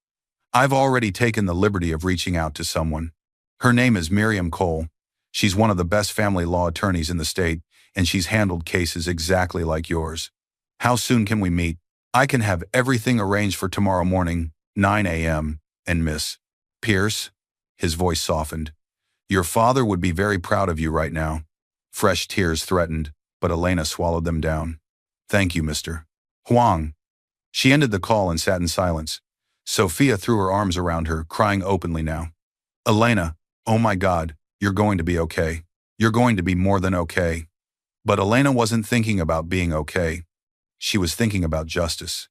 I've already taken the liberty of reaching out to someone. Her name is Miriam Cole. She's one of the best family law attorneys in the state, and she's handled cases exactly like yours. How soon can we meet? I can have everything arranged for tomorrow morning, 9 a.m., and Miss Pierce," his voice softened, "your father would be very proud of you right now." Fresh tears threatened, but Elena swallowed them down. "Thank you, Mr. Huang." She ended the call and sat in silence. Sophia threw her arms around her, crying openly now. "Elena, oh my God, you're going to be okay. You're going to be more than okay." But Elena wasn't thinking about being okay. She was thinking about justice.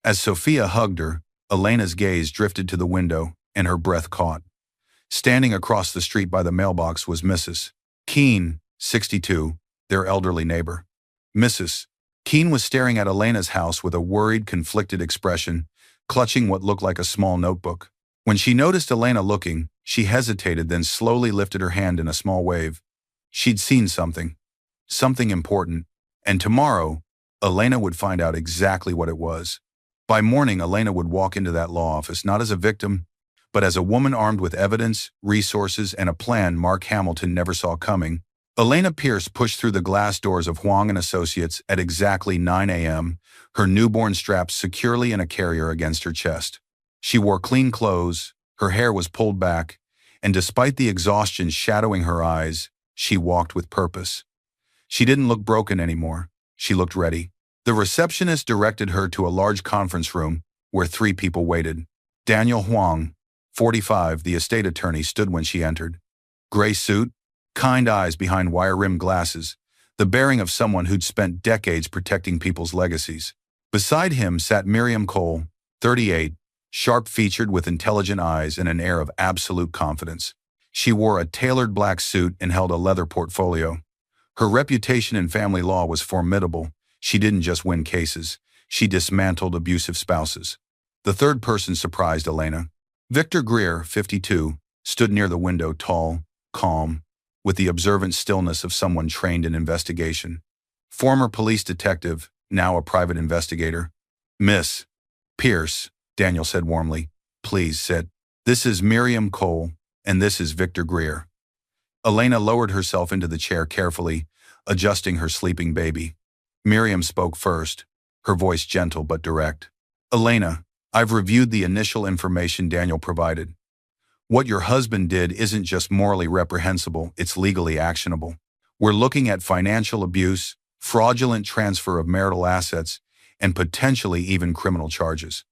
As Sophia hugged her, Elena's gaze drifted to the window, and her breath caught. Standing across the street by the mailbox was Mrs. Keene, 62, their elderly neighbor. Mrs. Keene was staring at Elena's house with a worried, conflicted expression, clutching what looked like a small notebook. When she noticed Elena looking, she hesitated, then slowly lifted her hand in a small wave. She'd seen something. Something important. And tomorrow, Elena would find out exactly what it was. By morning, Elena would walk into that law office not as a victim, but as a woman armed with evidence, resources, and a plan Mark Hamilton never saw coming. Elena Pierce pushed through the glass doors of Huang & Associates at exactly 9 a.m., her newborn strapped securely in a carrier against her chest. She wore clean clothes, her hair was pulled back, and despite the exhaustion shadowing her eyes, she walked with purpose. She didn't look broken anymore. She looked ready. The receptionist directed her to a large conference room where 3 people waited. Daniel Huang, 45, the estate attorney, stood when she entered. Gray suit, kind eyes behind wire-rimmed glasses, the bearing of someone who'd spent decades protecting people's legacies. Beside him sat Miriam Cole, 38, sharp-featured with intelligent eyes and an air of absolute confidence. She wore a tailored black suit and held a leather portfolio. Her reputation in family law was formidable. She didn't just win cases, she dismantled abusive spouses. The third person surprised Elena. Victor Greer, 52, stood near the window, tall, calm, with the observant stillness of someone trained in investigation. Former police detective, now a private investigator. Miss Pierce, Daniel said warmly, please sit. This is Miriam Cole, and this is Victor Greer. Elena lowered herself into the chair carefully, adjusting her sleeping baby. Miriam spoke first, her voice gentle but direct. Elena, I've reviewed the initial information Daniel provided. What your husband did isn't just morally reprehensible, it's legally actionable. We're looking at financial abuse, fraudulent transfer of marital assets, and potentially even criminal charges.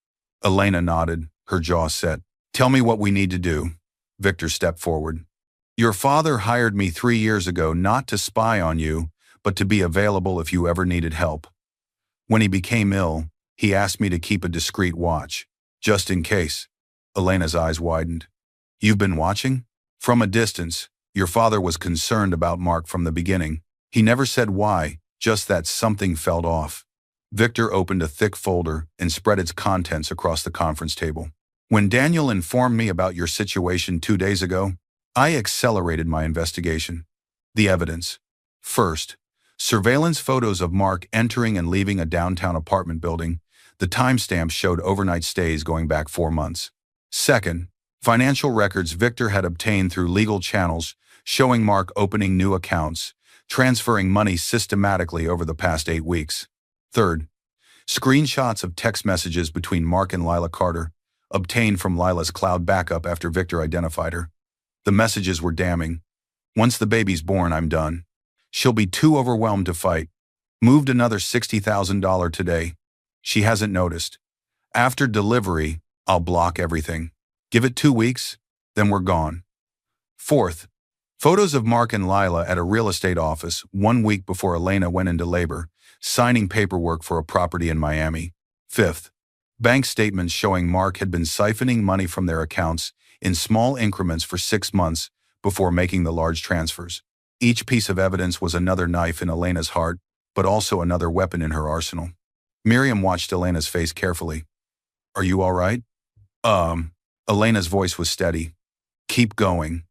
Elena nodded, her jaw set. Tell me what we need to do. Victor stepped forward. Your father hired me 3 years ago not to spy on you, but to be available if you ever needed help. When he became ill, he asked me to keep a discreet watch, just in case. Elena's eyes widened. You've been watching? From a distance, your father was concerned about Mark from the beginning. He never said why, just that something felt off. Victor opened a thick folder and spread its contents across the conference table. When Daniel informed me about your situation 2 days ago, I accelerated my investigation. The evidence. First, surveillance photos of Mark entering and leaving a downtown apartment building. The timestamps showed overnight stays going back 4 months. Second, financial records Victor had obtained through legal channels showing Mark opening new accounts, transferring money systematically over the past 8 weeks. Third, screenshots of text messages between Mark and Lila Carter, obtained from Lila's cloud backup after Victor identified her. The messages were damning. Once the baby's born, I'm done. She'll be too overwhelmed to fight. Moved another $60,000 today. She hasn't noticed. After delivery, I'll block everything. Give it 2 weeks, then we're gone. Fourth, photos of Mark and Lila at a real estate office 1 week before Elena went into labor, signing paperwork for a property in Miami. Fifth, bank statements showing Mark had been siphoning money from their accounts in small increments for 6 months before making the large transfers. Each piece of evidence was another knife in Elena's heart, but also another weapon in her arsenal. Miriam watched Elena's face carefully. Are you all right? Elena's voice was steady. Keep going.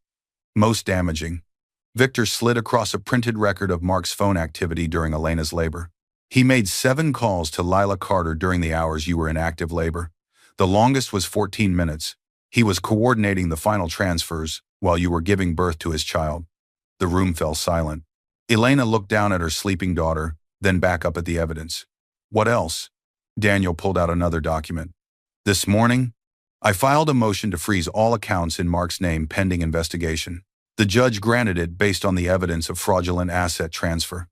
Most damaging. Victor slid across a printed record of Mark's phone activity during Elena's labor. He made 7 calls to Lila Carter during the hours you were in active labor. The longest was 14 minutes. He was coordinating the final transfers while you were giving birth to his child. The room fell silent. Elena looked down at her sleeping daughter, then back up at the evidence. What else? Daniel pulled out another document. This morning, I filed a motion to freeze all accounts in Mark's name pending investigation. The judge granted it based on the evidence of fraudulent asset transfer.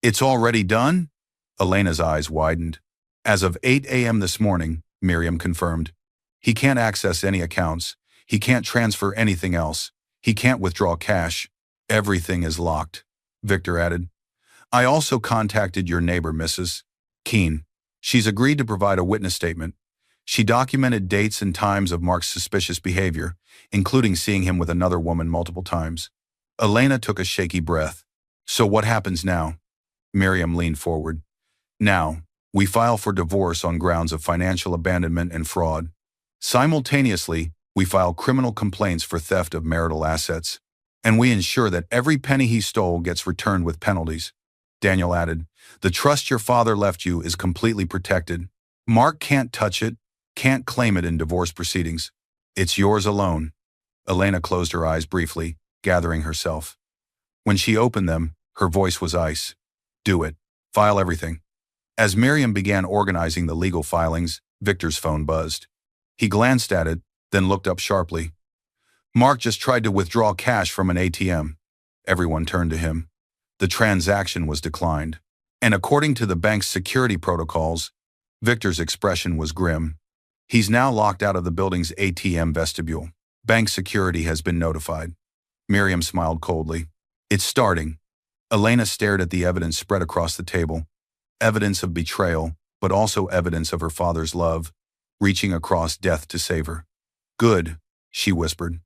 It's already done? Elena's eyes widened. As of 8 a.m. this morning, Miriam confirmed. He can't access any accounts. He can't transfer anything else. He can't withdraw cash. Everything is locked, Victor added. I also contacted your neighbor, Mrs. Keene. She's agreed to provide a witness statement. She documented dates and times of Mark's suspicious behavior, including seeing him with another woman multiple times. Elena took a shaky breath. So what happens now? Miriam leaned forward. Now, we file for divorce on grounds of financial abandonment and fraud. Simultaneously, We file criminal complaints for theft of marital assets, and we ensure that every penny he stole gets returned with penalties. Daniel added, the trust your father left you is completely protected. Mark can't touch it, can't claim it in divorce proceedings. It's yours alone. Elena closed her eyes briefly, gathering herself. When she opened them, her voice was ice. Do it. File everything. As Miriam began organizing the legal filings, Victor's phone buzzed. He glanced at it, then looked up sharply. Mark just tried to withdraw cash from an ATM. Everyone turned to him. The transaction was declined. And according to the bank's security protocols, Victor's expression was grim. He's now locked out of the building's ATM vestibule. Bank security has been notified. Miriam smiled coldly. It's starting. Elena stared at the evidence spread across the table. Evidence of betrayal, but also evidence of her father's love, reaching across death to save her. Good, she whispered.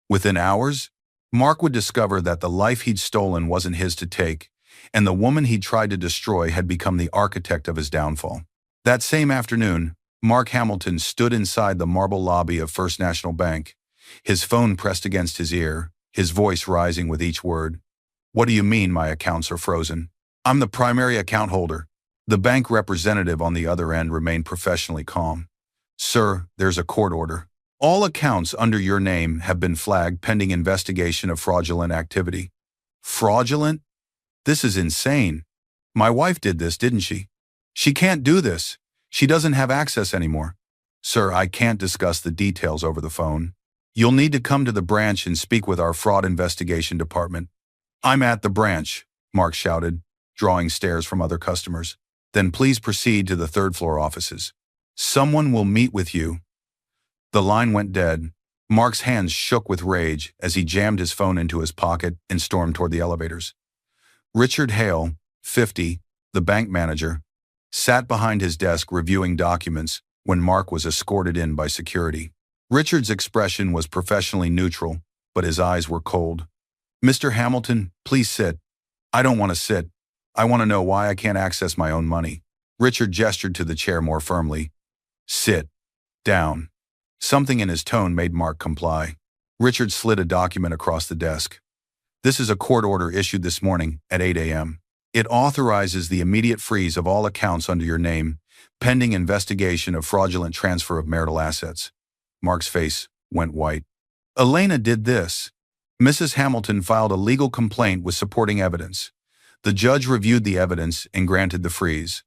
Within hours, Mark would discover that the life he'd stolen wasn't his to take, and the woman he'd tried to destroy had become the architect of his downfall. That same afternoon, Mark Hamilton stood inside the marble lobby of First National Bank, his phone pressed against his ear, his voice rising with each word. What do you mean my accounts are frozen? I'm the primary account holder. The bank representative on the other end remained professionally calm. Sir, there's a court order. All accounts under your name have been flagged pending investigation of fraudulent activity. Fraudulent? This is insane. My wife did this, didn't she? She can't do this. She doesn't have access anymore. Sir, I can't discuss the details over the phone. You'll need to come to the branch and speak with our fraud investigation department. I'm at the branch, Mark shouted, drawing stares from other customers. Then please proceed to the third-floor offices. Someone will meet with you. The line went dead. Mark's hands shook with rage as he jammed his phone into his pocket and stormed toward the elevators. Richard Hale, 50, the bank manager, sat behind his desk reviewing documents when Mark was escorted in by security. Richard's expression was professionally neutral, but his eyes were cold. Mr. Hamilton, please sit. I don't want to sit. I want to know why I can't access my own money. Richard gestured to the chair more firmly. Sit. Down. Something in his tone made Mark comply. Richard slid a document across the desk. This is a court order issued this morning at 8 a.m. It authorizes the immediate freeze of all accounts under your name, pending investigation of fraudulent transfer of marital assets. Mark's face went white. Elena did this. Mrs. Hamilton filed a legal complaint with supporting evidence. The judge reviewed the evidence and granted the freeze.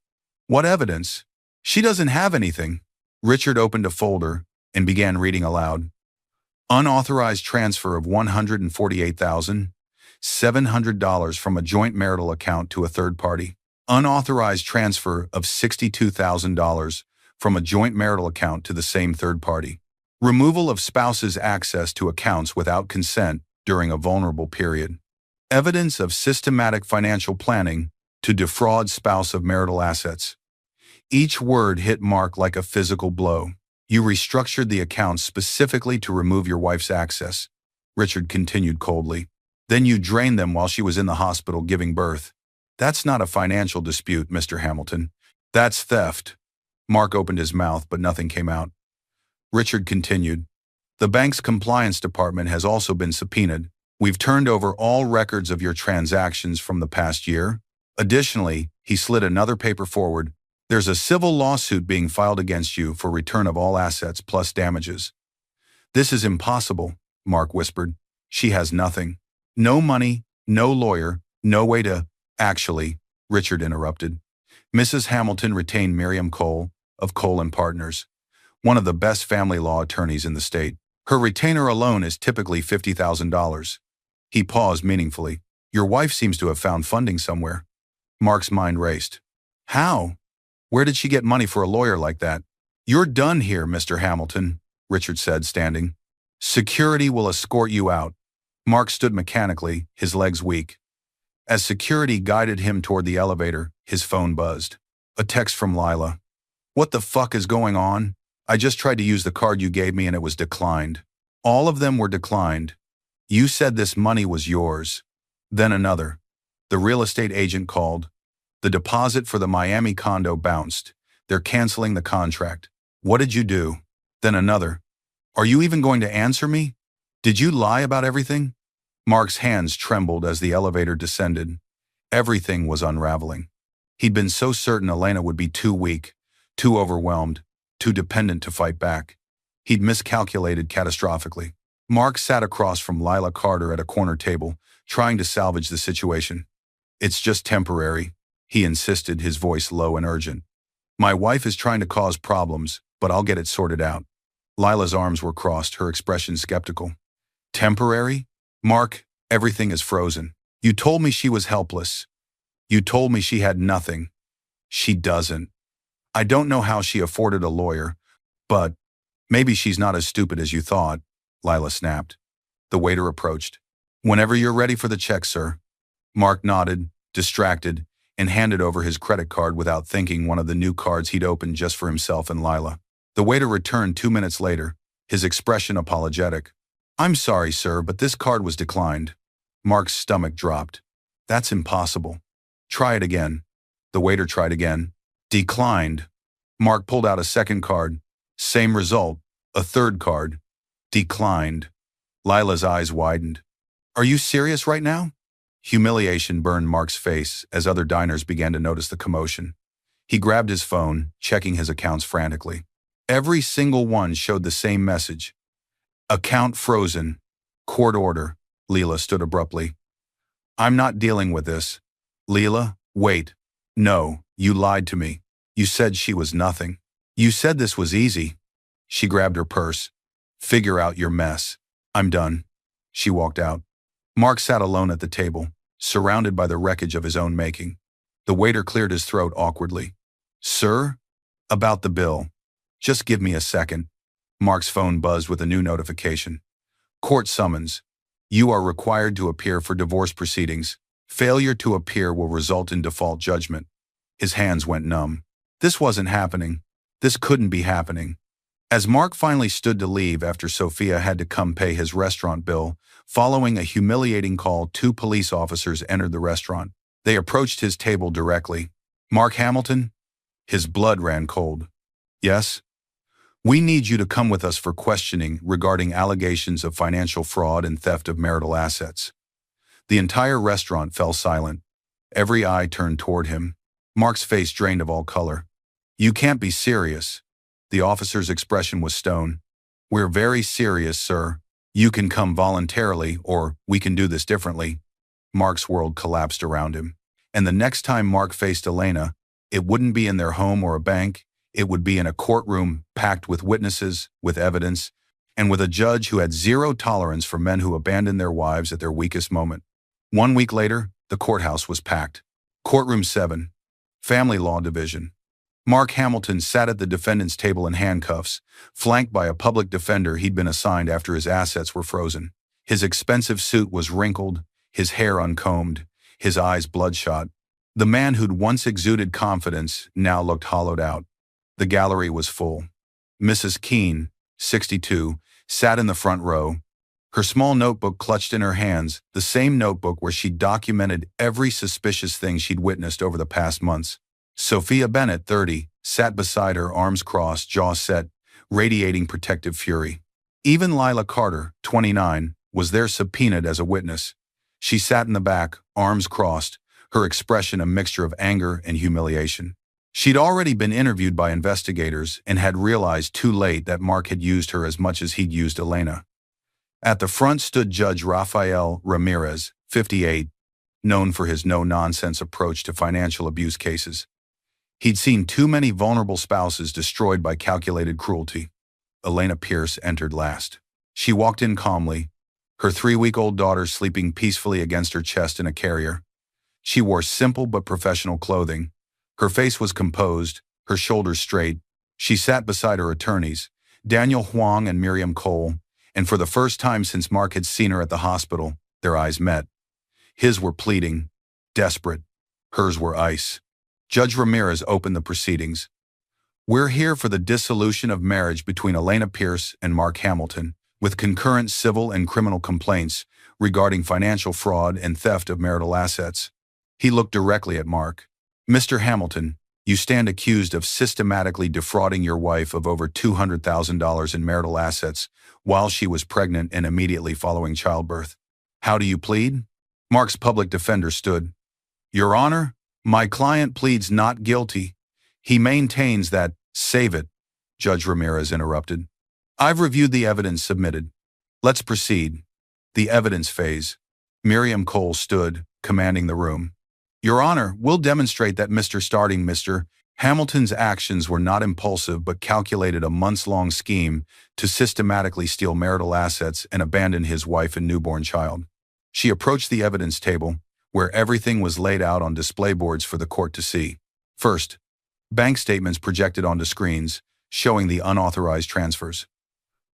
What evidence? She doesn't have anything. Richard opened a folder and began reading aloud. Unauthorized transfer of $148,700 from a joint marital account to a third party. Unauthorized transfer of $62,000 from a joint marital account to the same third party. Removal of spouse's access to accounts without consent during a vulnerable period. Evidence of systematic financial planning to defraud spouse of marital assets. Each word hit Mark like a physical blow. You restructured the accounts specifically to remove your wife's access, Richard continued coldly. Then you drained them while she was in the hospital giving birth. That's not a financial dispute, Mr. Hamilton. That's theft. Mark opened his mouth, but nothing came out. Richard continued. The bank's compliance department has also been subpoenaed. We've turned over all records of your transactions from the past year. Additionally, he slid another paper forward. There's a civil lawsuit being filed against you for return of all assets plus damages. This is impossible, Mark whispered. She has nothing. No money, no lawyer, no way to… Actually, Richard interrupted. Mrs. Hamilton retained Miriam Cole of Cole & Partners, one of the best family law attorneys in the state. Her retainer alone is typically $50,000. He paused meaningfully. Your wife seems to have found funding somewhere. Mark's mind raced. How? Where did she get money for a lawyer like that? You're done here, Mr. Hamilton, Richard said, standing. Security will escort you out. Mark stood mechanically, his legs weak. As security guided him toward the elevator, his phone buzzed. A text from Lila. What the fuck is going on? I just tried to use the card you gave me and it was declined. All of them were declined. You said this money was yours. Then another. The real estate agent called. The deposit for the Miami condo bounced. They're canceling the contract. What did you do? Then another. Are you even going to answer me? Did you lie about everything? Mark's hands trembled as the elevator descended. Everything was unraveling. He'd been so certain Elena would be too weak, too overwhelmed, too dependent to fight back. He'd miscalculated catastrophically. Mark sat across from Lila Carter at a corner table, trying to salvage the situation. It's just temporary, he insisted, his voice low and urgent. My wife is trying to cause problems, but I'll get it sorted out. Lila's arms were crossed, her expression skeptical. Temporary? Mark, everything is frozen. You told me she was helpless. You told me she had nothing. She doesn't. I don't know how she afforded a lawyer, but maybe she's not as stupid as you thought, Lila snapped. The waiter approached. Whenever you're ready for the check, sir. Mark nodded, distracted, and handed over his credit card without thinking, one of the new cards he'd opened just for himself and Lila. The waiter returned 2 minutes later, his expression apologetic. I'm sorry, sir, but this card was declined. Mark's stomach dropped. That's impossible. Try it again. The waiter tried again. Declined. Mark pulled out a second card. Same result. A third card. Declined. Lila's eyes widened. Are you serious right now? Humiliation burned Mark's face as other diners began to notice the commotion. He grabbed his phone, checking his accounts frantically. Every single one showed the same message. Account frozen. Court order. Lila stood abruptly. I'm not dealing with this. Lila, wait. No, you lied to me. You said she was nothing. You said this was easy. She grabbed her purse. Figure out your mess. I'm done. She walked out. Mark sat alone at the table, surrounded by the wreckage of his own making. The waiter cleared his throat awkwardly. Sir? About the bill. Just give me a second. Mark's phone buzzed with a new notification. Court summons. You are required to appear for divorce proceedings. Failure to appear will result in default judgment. His hands went numb. This wasn't happening. This couldn't be happening. As Mark finally stood to leave after Sophia had to come pay his restaurant bill, following a humiliating call, 2 police officers entered the restaurant. They approached his table directly. Mark Hamilton? His blood ran cold. Yes? We need you to come with us for questioning regarding allegations of financial fraud and theft of marital assets. The entire restaurant fell silent. Every eye turned toward him. Mark's face drained of all color. You can't be serious. The officer's expression was stone. We're very serious, sir. You can come voluntarily, or we can do this differently. Mark's world collapsed around him. And the next time Mark faced Elena, it wouldn't be in their home or a bank. It would be in a courtroom packed with witnesses, with evidence, and with a judge who had zero tolerance for men who abandoned their wives at their weakest moment. 1 week later, the courthouse was packed. Courtroom 7, Family Law Division. Mark Hamilton sat at the defendant's table in handcuffs, flanked by a public defender he'd been assigned after his assets were frozen. His expensive suit was wrinkled, his hair uncombed, his eyes bloodshot. The man who'd once exuded confidence now looked hollowed out. The gallery was full. Mrs. Keene, 62, sat in the front row, her small notebook clutched in her hands, the same notebook where she'd documented every suspicious thing she'd witnessed over the past months. Sophia Bennett, 30, sat beside her, arms crossed, jaw set, radiating protective fury. Even Lila Carter, 29, was there, subpoenaed as a witness. She sat in the back, arms crossed, her expression a mixture of anger and humiliation. She'd already been interviewed by investigators and had realized too late that Mark had used her as much as he'd used Elena. At the front stood Judge Rafael Ramirez, 58, known for his no-nonsense approach to financial abuse cases. He'd seen too many vulnerable spouses destroyed by calculated cruelty. Elena Pierce entered last. She walked in calmly, her 3-week-old daughter sleeping peacefully against her chest in a carrier. She wore simple but professional clothing. Her face was composed, her shoulders straight. She sat beside her attorneys, Daniel Huang and Miriam Cole, and for the first time since Mark had seen her at the hospital, their eyes met. His were pleading, desperate. Hers were ice. Judge Ramirez opened the proceedings. We're here for the dissolution of marriage between Elena Pierce and Mark Hamilton, with concurrent civil and criminal complaints regarding financial fraud and theft of marital assets. He looked directly at Mark. Mr. Hamilton, You stand accused of systematically defrauding your wife of over $200,000 in marital assets while she was pregnant and immediately following childbirth. How do you plead? Mark's public defender stood. Your Honor, my client pleads not guilty. He maintains that, save it, Judge Ramirez interrupted. I've reviewed the evidence submitted. Let's proceed. The evidence phase. Miriam Cole stood, commanding the room. Your Honor, we'll demonstrate that Mr. Hamilton's actions were not impulsive but calculated a months-long scheme to systematically steal marital assets and abandon his wife and newborn child. She approached the evidence table, where everything was laid out on display boards for the court to see. First, bank statements projected onto screens, showing the unauthorized transfers.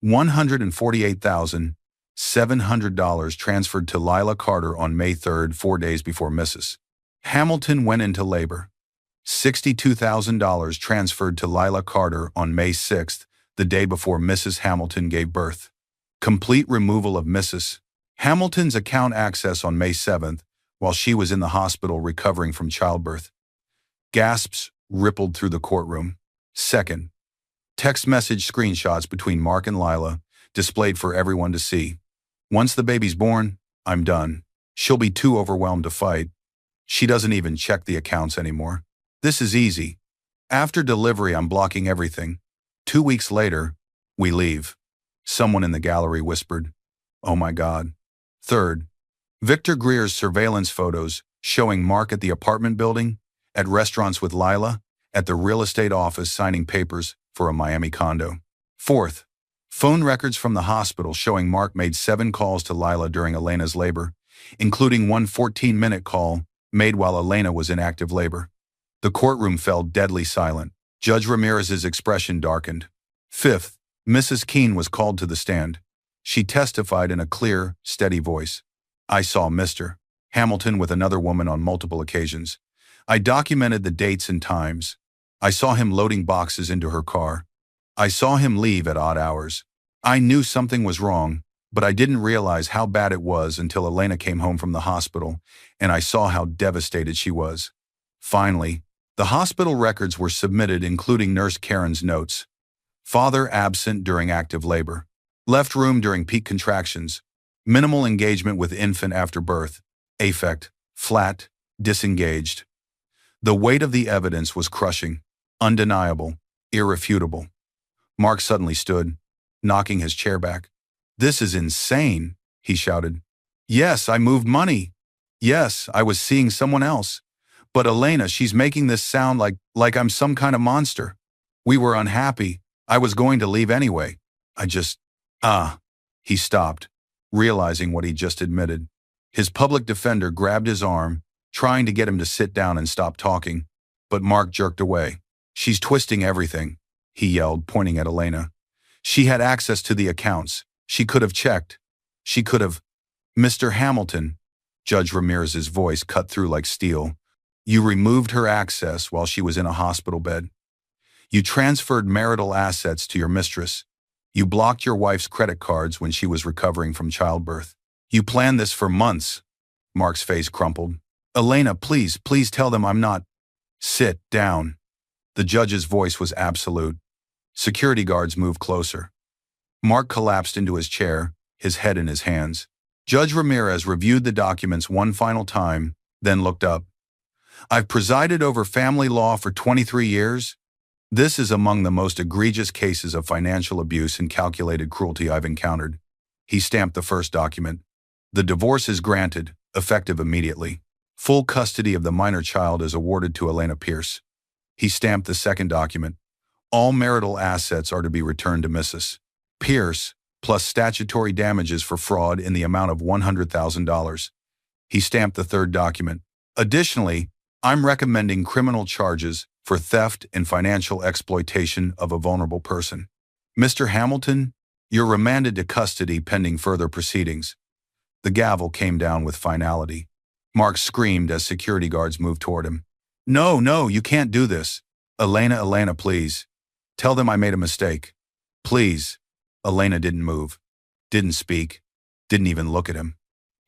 $148,700 transferred to Lila Carter on May 3rd, 4 days before Mrs. Hamilton went into labor. $62,000 transferred to Lila Carter on May 6th, the day before Mrs. Hamilton gave birth. Complete removal of Mrs. Hamilton's account access on May 7th, while she was in the hospital recovering from childbirth. Gasps rippled through the courtroom. Second, text message screenshots between Mark and Lila, displayed for everyone to see. Once the baby's born, I'm done. She'll be too overwhelmed to fight. She doesn't even check the accounts anymore. This is easy. After delivery, I'm blocking everything. 2 weeks later, we leave. Someone in the gallery whispered, "Oh my God." Third, Victor Greer's surveillance photos showing Mark at the apartment building, at restaurants with Lila, at the real estate office signing papers for a Miami condo. Fourth, phone records from the hospital showing Mark made 7 calls to Lila during Elena's labor, including one 14-minute call made while Elena was in active labor. The courtroom fell deadly silent. Judge Ramirez's expression darkened. Fifth, Mrs. Keene was called to the stand. She testified in a clear, steady voice. I saw Mr. Hamilton with another woman on multiple occasions. I documented the dates and times. I saw him loading boxes into her car. I saw him leave at odd hours. I knew something was wrong, but I didn't realize how bad it was until Elena came home from the hospital, and I saw how devastated she was. Finally, the hospital records were submitted, including Nurse Karen's notes. Father absent during active labor. Left room during peak contractions. Minimal engagement with infant after birth. Affect, flat, disengaged. The weight of the evidence was crushing, undeniable, irrefutable. Mark suddenly stood, knocking his chair back. This is insane, he shouted. Yes, I moved money. Yes, I was seeing someone else. But Elena, she's making this sound like I'm some kind of monster. We were unhappy. I was going to leave anyway. He stopped, realizing what he just admitted. His public defender grabbed his arm, trying to get him to sit down and stop talking, but Mark jerked away. She's twisting everything, he yelled, pointing at Elena. She had access to the accounts. She could have checked. She could have. Mr. Hamilton, Judge Ramirez's voice cut through like steel. You removed her access while she was in a hospital bed. You transferred marital assets to your mistress. You blocked your wife's credit cards when she was recovering from childbirth. You planned this for months. Mark's face crumpled. Elena, please tell them I'm not. Sit down. The judge's voice was absolute. Security guards moved closer. Mark collapsed into his chair, his head in his hands. Judge Ramirez reviewed the documents one final time, then looked up. I've presided over family law for 23 years. This is among the most egregious cases of financial abuse and calculated cruelty I've encountered. He stamped the first document. The divorce is granted, effective immediately. Full custody of the minor child is awarded to Elena Pierce. He stamped the second document. All marital assets are to be returned to Mrs. Pierce, plus statutory damages for fraud in the amount of $100,000. He stamped the third document. Additionally, I'm recommending criminal charges for theft and financial exploitation of a vulnerable person. Mr. Hamilton, you're remanded to custody pending further proceedings. The gavel came down with finality. Mark screamed as security guards moved toward him. No, you can't do this. Elena, please. Tell them I made a mistake. Please. Elena didn't move, didn't speak, didn't even look at him.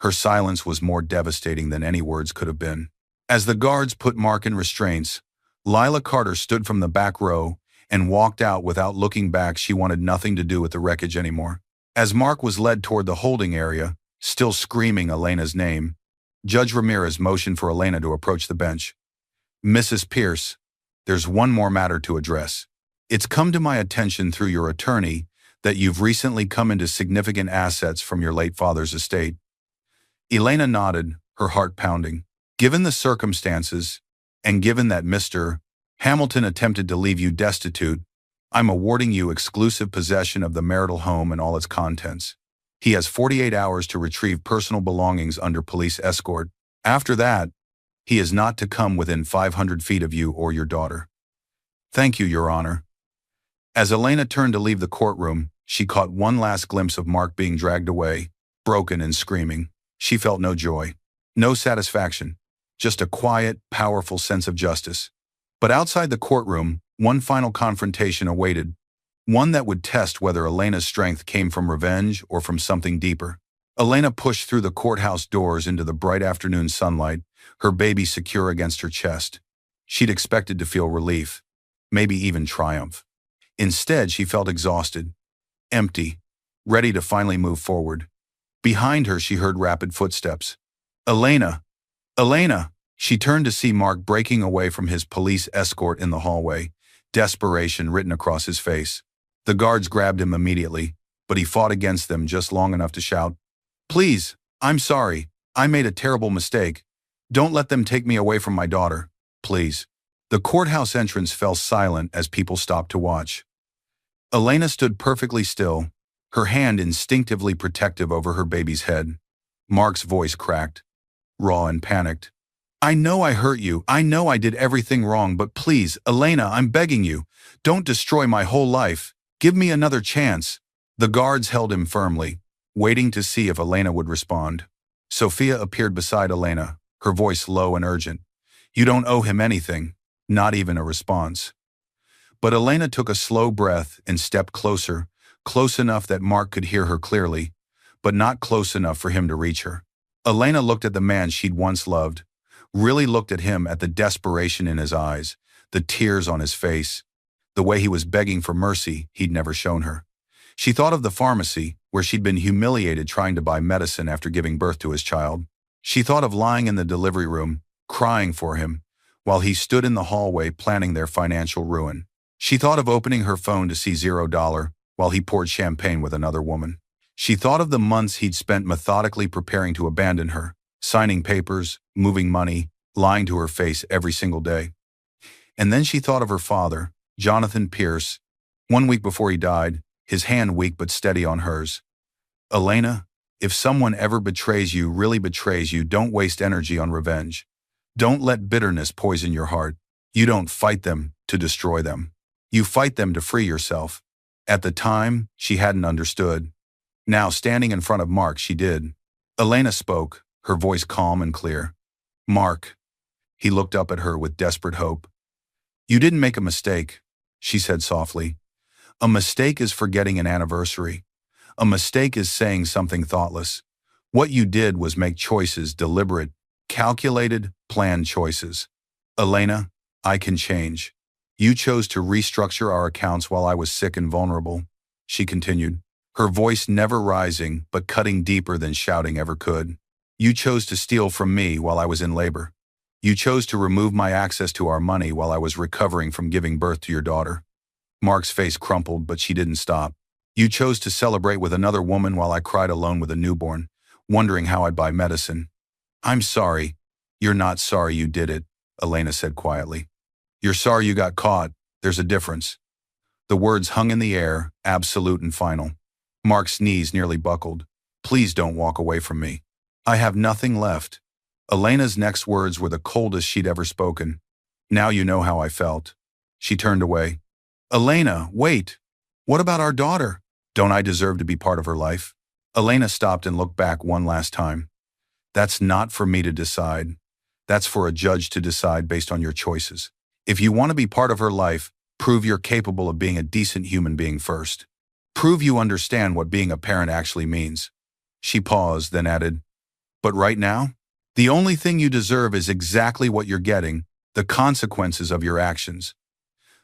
Her silence was more devastating than any words could have been. As the guards put Mark in restraints, Lila Carter stood from the back row and walked out without looking back. She wanted nothing to do with the wreckage anymore. As Mark was led toward the holding area, still screaming Elena's name, Judge Ramirez motioned for Elena to approach the bench. Mrs. Pierce, there's one more matter to address. It's come to my attention through your attorney that you've recently come into significant assets from your late father's estate. Elena nodded, her heart pounding. Given the circumstances, and given that Mr. Hamilton attempted to leave you destitute, I'm awarding you exclusive possession of the marital home and all its contents. He has 48 hours to retrieve personal belongings under police escort. After that, he is not to come within 500 feet of you or your daughter. Thank you, Your Honor. As Elena turned to leave the courtroom, she caught one last glimpse of Mark being dragged away, broken and screaming. She felt no joy, no satisfaction, just a quiet, powerful sense of justice. But outside the courtroom, one final confrontation awaited, one that would test whether Elena's strength came from revenge or from something deeper. Elena pushed through the courthouse doors into the bright afternoon sunlight, her baby secure against her chest. She'd expected to feel relief, maybe even triumph. Instead, she felt exhausted, empty, ready to finally move forward. Behind her, she heard rapid footsteps. Elena! Elena! She turned to see Mark breaking away from his police escort in the hallway, desperation written across his face. The guards grabbed him immediately, but he fought against them just long enough to shout, "Please, I'm sorry. I made a terrible mistake. Don't let them take me away from my daughter. Please." The courthouse entrance fell silent as people stopped to watch. Elena stood perfectly still, her hand instinctively protective over her baby's head. Mark's voice cracked, raw and panicked. "I know I hurt you. I know I did everything wrong, but please, Elena, I'm begging you. Don't destroy my whole life. Give me another chance." The guards held him firmly, waiting to see if Elena would respond. Sophia appeared beside Elena, her voice low and urgent. "You don't owe him anything, not even a response." But Elena took a slow breath and stepped closer, close enough that Mark could hear her clearly, but not close enough for him to reach her. Elena looked at the man she'd once loved, really looked at him, at the desperation in his eyes, the tears on his face, the way he was begging for mercy he'd never shown her. She thought of the pharmacy, where she'd been humiliated trying to buy medicine after giving birth to his child. She thought of lying in the delivery room, crying for him, while he stood in the hallway planning their financial ruin. She thought of opening her phone to see $0 while he poured champagne with another woman. She thought of the months he'd spent methodically preparing to abandon her, signing papers, moving money, lying to her face every single day. And then she thought of her father, Jonathan Pierce, 1 week before he died, his hand weak but steady on hers. "Elena, if someone ever betrays you, really betrays you, don't waste energy on revenge. Don't let bitterness poison your heart. You don't fight them to destroy them. You fight them to free yourself." At the time, she hadn't understood. Now, standing in front of Mark, she did. Elena spoke, her voice calm and clear. "Mark." He looked up at her with desperate hope. "You didn't make a mistake," she said softly. "A mistake is forgetting an anniversary. A mistake is saying something thoughtless. What you did was make choices, deliberate, calculated, planned choices. Elena, I can change. You chose to restructure our accounts while I was sick and vulnerable," she continued, her voice never rising but cutting deeper than shouting ever could. "You chose to steal from me while I was in labor. You chose to remove my access to our money while I was recovering from giving birth to your daughter." Mark's face crumpled, but she didn't stop. "You chose to celebrate with another woman while I cried alone with a newborn, wondering how I'd buy medicine." "I'm sorry." "You're not sorry you did it," Elena said quietly. "You're sorry you got caught. There's a difference." The words hung in the air, absolute and final. Mark's knees nearly buckled. "Please don't walk away from me. I have nothing left." Elena's next words were the coldest she'd ever spoken. "Now you know how I felt." She turned away. "Elena, wait. What about our daughter? Don't I deserve to be part of her life?" Elena stopped and looked back one last time. "That's not for me to decide. That's for a judge to decide based on your choices. If you want to be part of her life, prove you're capable of being a decent human being first. Prove you understand what being a parent actually means." She paused, then added, "But right now, the only thing you deserve is exactly what you're getting, The consequences of your actions.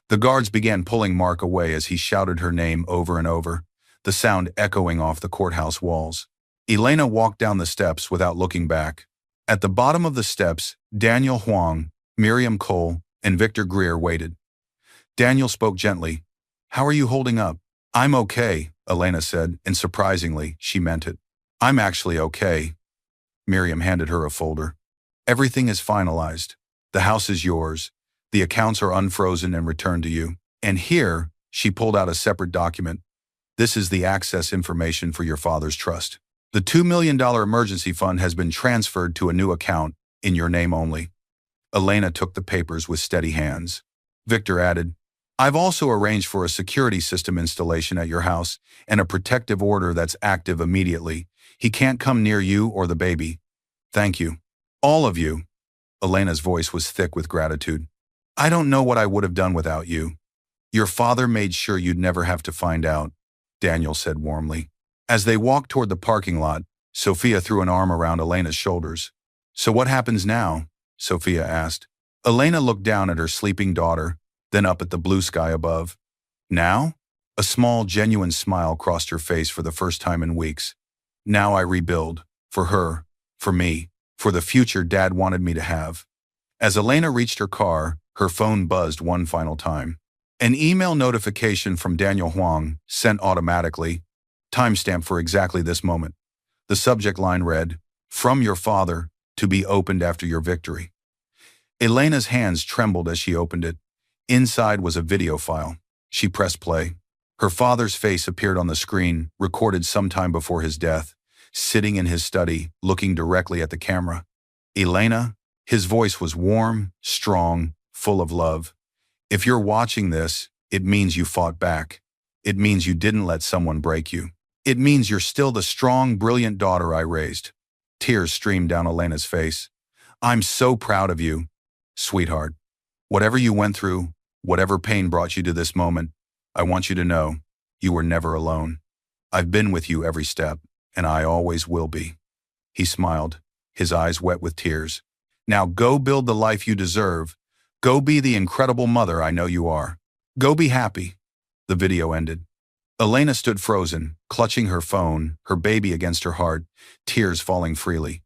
The guards began pulling Mark away as he shouted her name over and over, the sound echoing off the courthouse walls. Elena walked down the steps without looking back. At the bottom of the steps, Daniel Huang, Miriam Cole, and Victor Greer waited. Daniel spoke gently. "How are you holding up?" "I'm okay," Elena said, and surprisingly, she meant it. "I'm actually okay." Miriam handed her a folder. "Everything is finalized. The house is yours. The accounts are unfrozen and returned to you. And here," she pulled out a separate document. "This is the access information for your father's trust. The $2 million emergency fund has been transferred to a new account, in your name only." Elena took the papers with steady hands. Victor added, "I've also arranged for a security system installation at your house and a protective order that's active immediately. He can't come near you or the baby. Thank you. All of you." Elena's voice was thick with gratitude. "I don't know what I would have done without you. Your father made sure you'd never have to find out," Daniel said warmly. As they walked toward the parking lot, Sophia threw an arm around Elena's shoulders. "So what happens now?" Sophia asked. Elena looked down at her sleeping daughter, then up at the blue sky above. "Now?" A small, genuine smile crossed her face for the first time in weeks. "Now I rebuild. For her. For me. For the future Dad wanted me to have." As Elena reached her car, her phone buzzed one final time. An email notification from Daniel Huang, sent automatically, timestamp for exactly this moment. The subject line read, "From your father, to be opened after your victory." Elena's hands trembled as she opened it. Inside was a video file. She pressed play. Her father's face appeared on the screen, recorded sometime before his death, sitting in his study, looking directly at the camera. "Elena," his voice was warm, strong, full of love. "If you're watching this, it means you fought back. It means you didn't let someone break you. It means you're still the strong, brilliant daughter I raised." Tears streamed down Elena's face. "I'm so proud of you, sweetheart. Whatever you went through, whatever pain brought you to this moment, I want you to know, you were never alone. I've been with you every step, and I always will be." He smiled, his eyes wet with tears. "Now go build the life you deserve. Go be the incredible mother I know you are. Go be happy." The video ended. Elena stood frozen, clutching her phone, her baby against her heart, tears falling freely.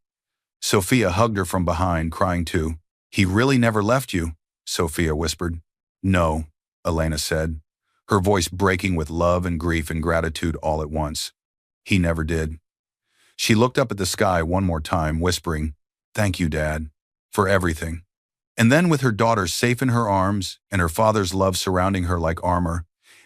Sophia hugged her from behind, crying too. "He really never left you?" Sophia whispered. "No," Elena said, her voice breaking with love and grief and gratitude all at once. "He never did." She looked up at the sky one more time, whispering, "Thank you, Dad, for everything." And then, with her daughter safe in her arms and her father's love surrounding her like armor,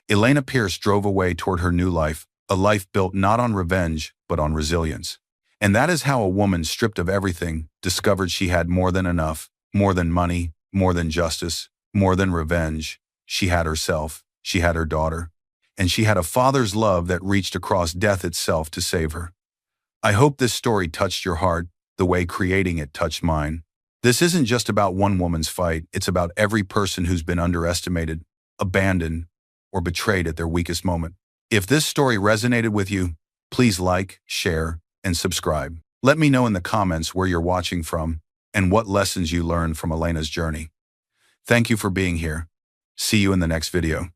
Elena Pierce drove away toward her new life, a life built not on revenge, but on resilience. And that is how a woman stripped of everything discovered she had more than enough, more than money, more than justice, more than revenge. She had herself, she had her daughter, and she had a father's love that reached across death itself to save her. I hope this story touched your heart the way creating it touched mine. This isn't just about one woman's fight, it's about every person who's been underestimated, abandoned, or betrayed at their weakest moment. If this story resonated with you, please like, share, and subscribe. Let me know in the comments where you're watching from and what lessons you learned from Elena's journey. Thank you for being here. See you in the next video.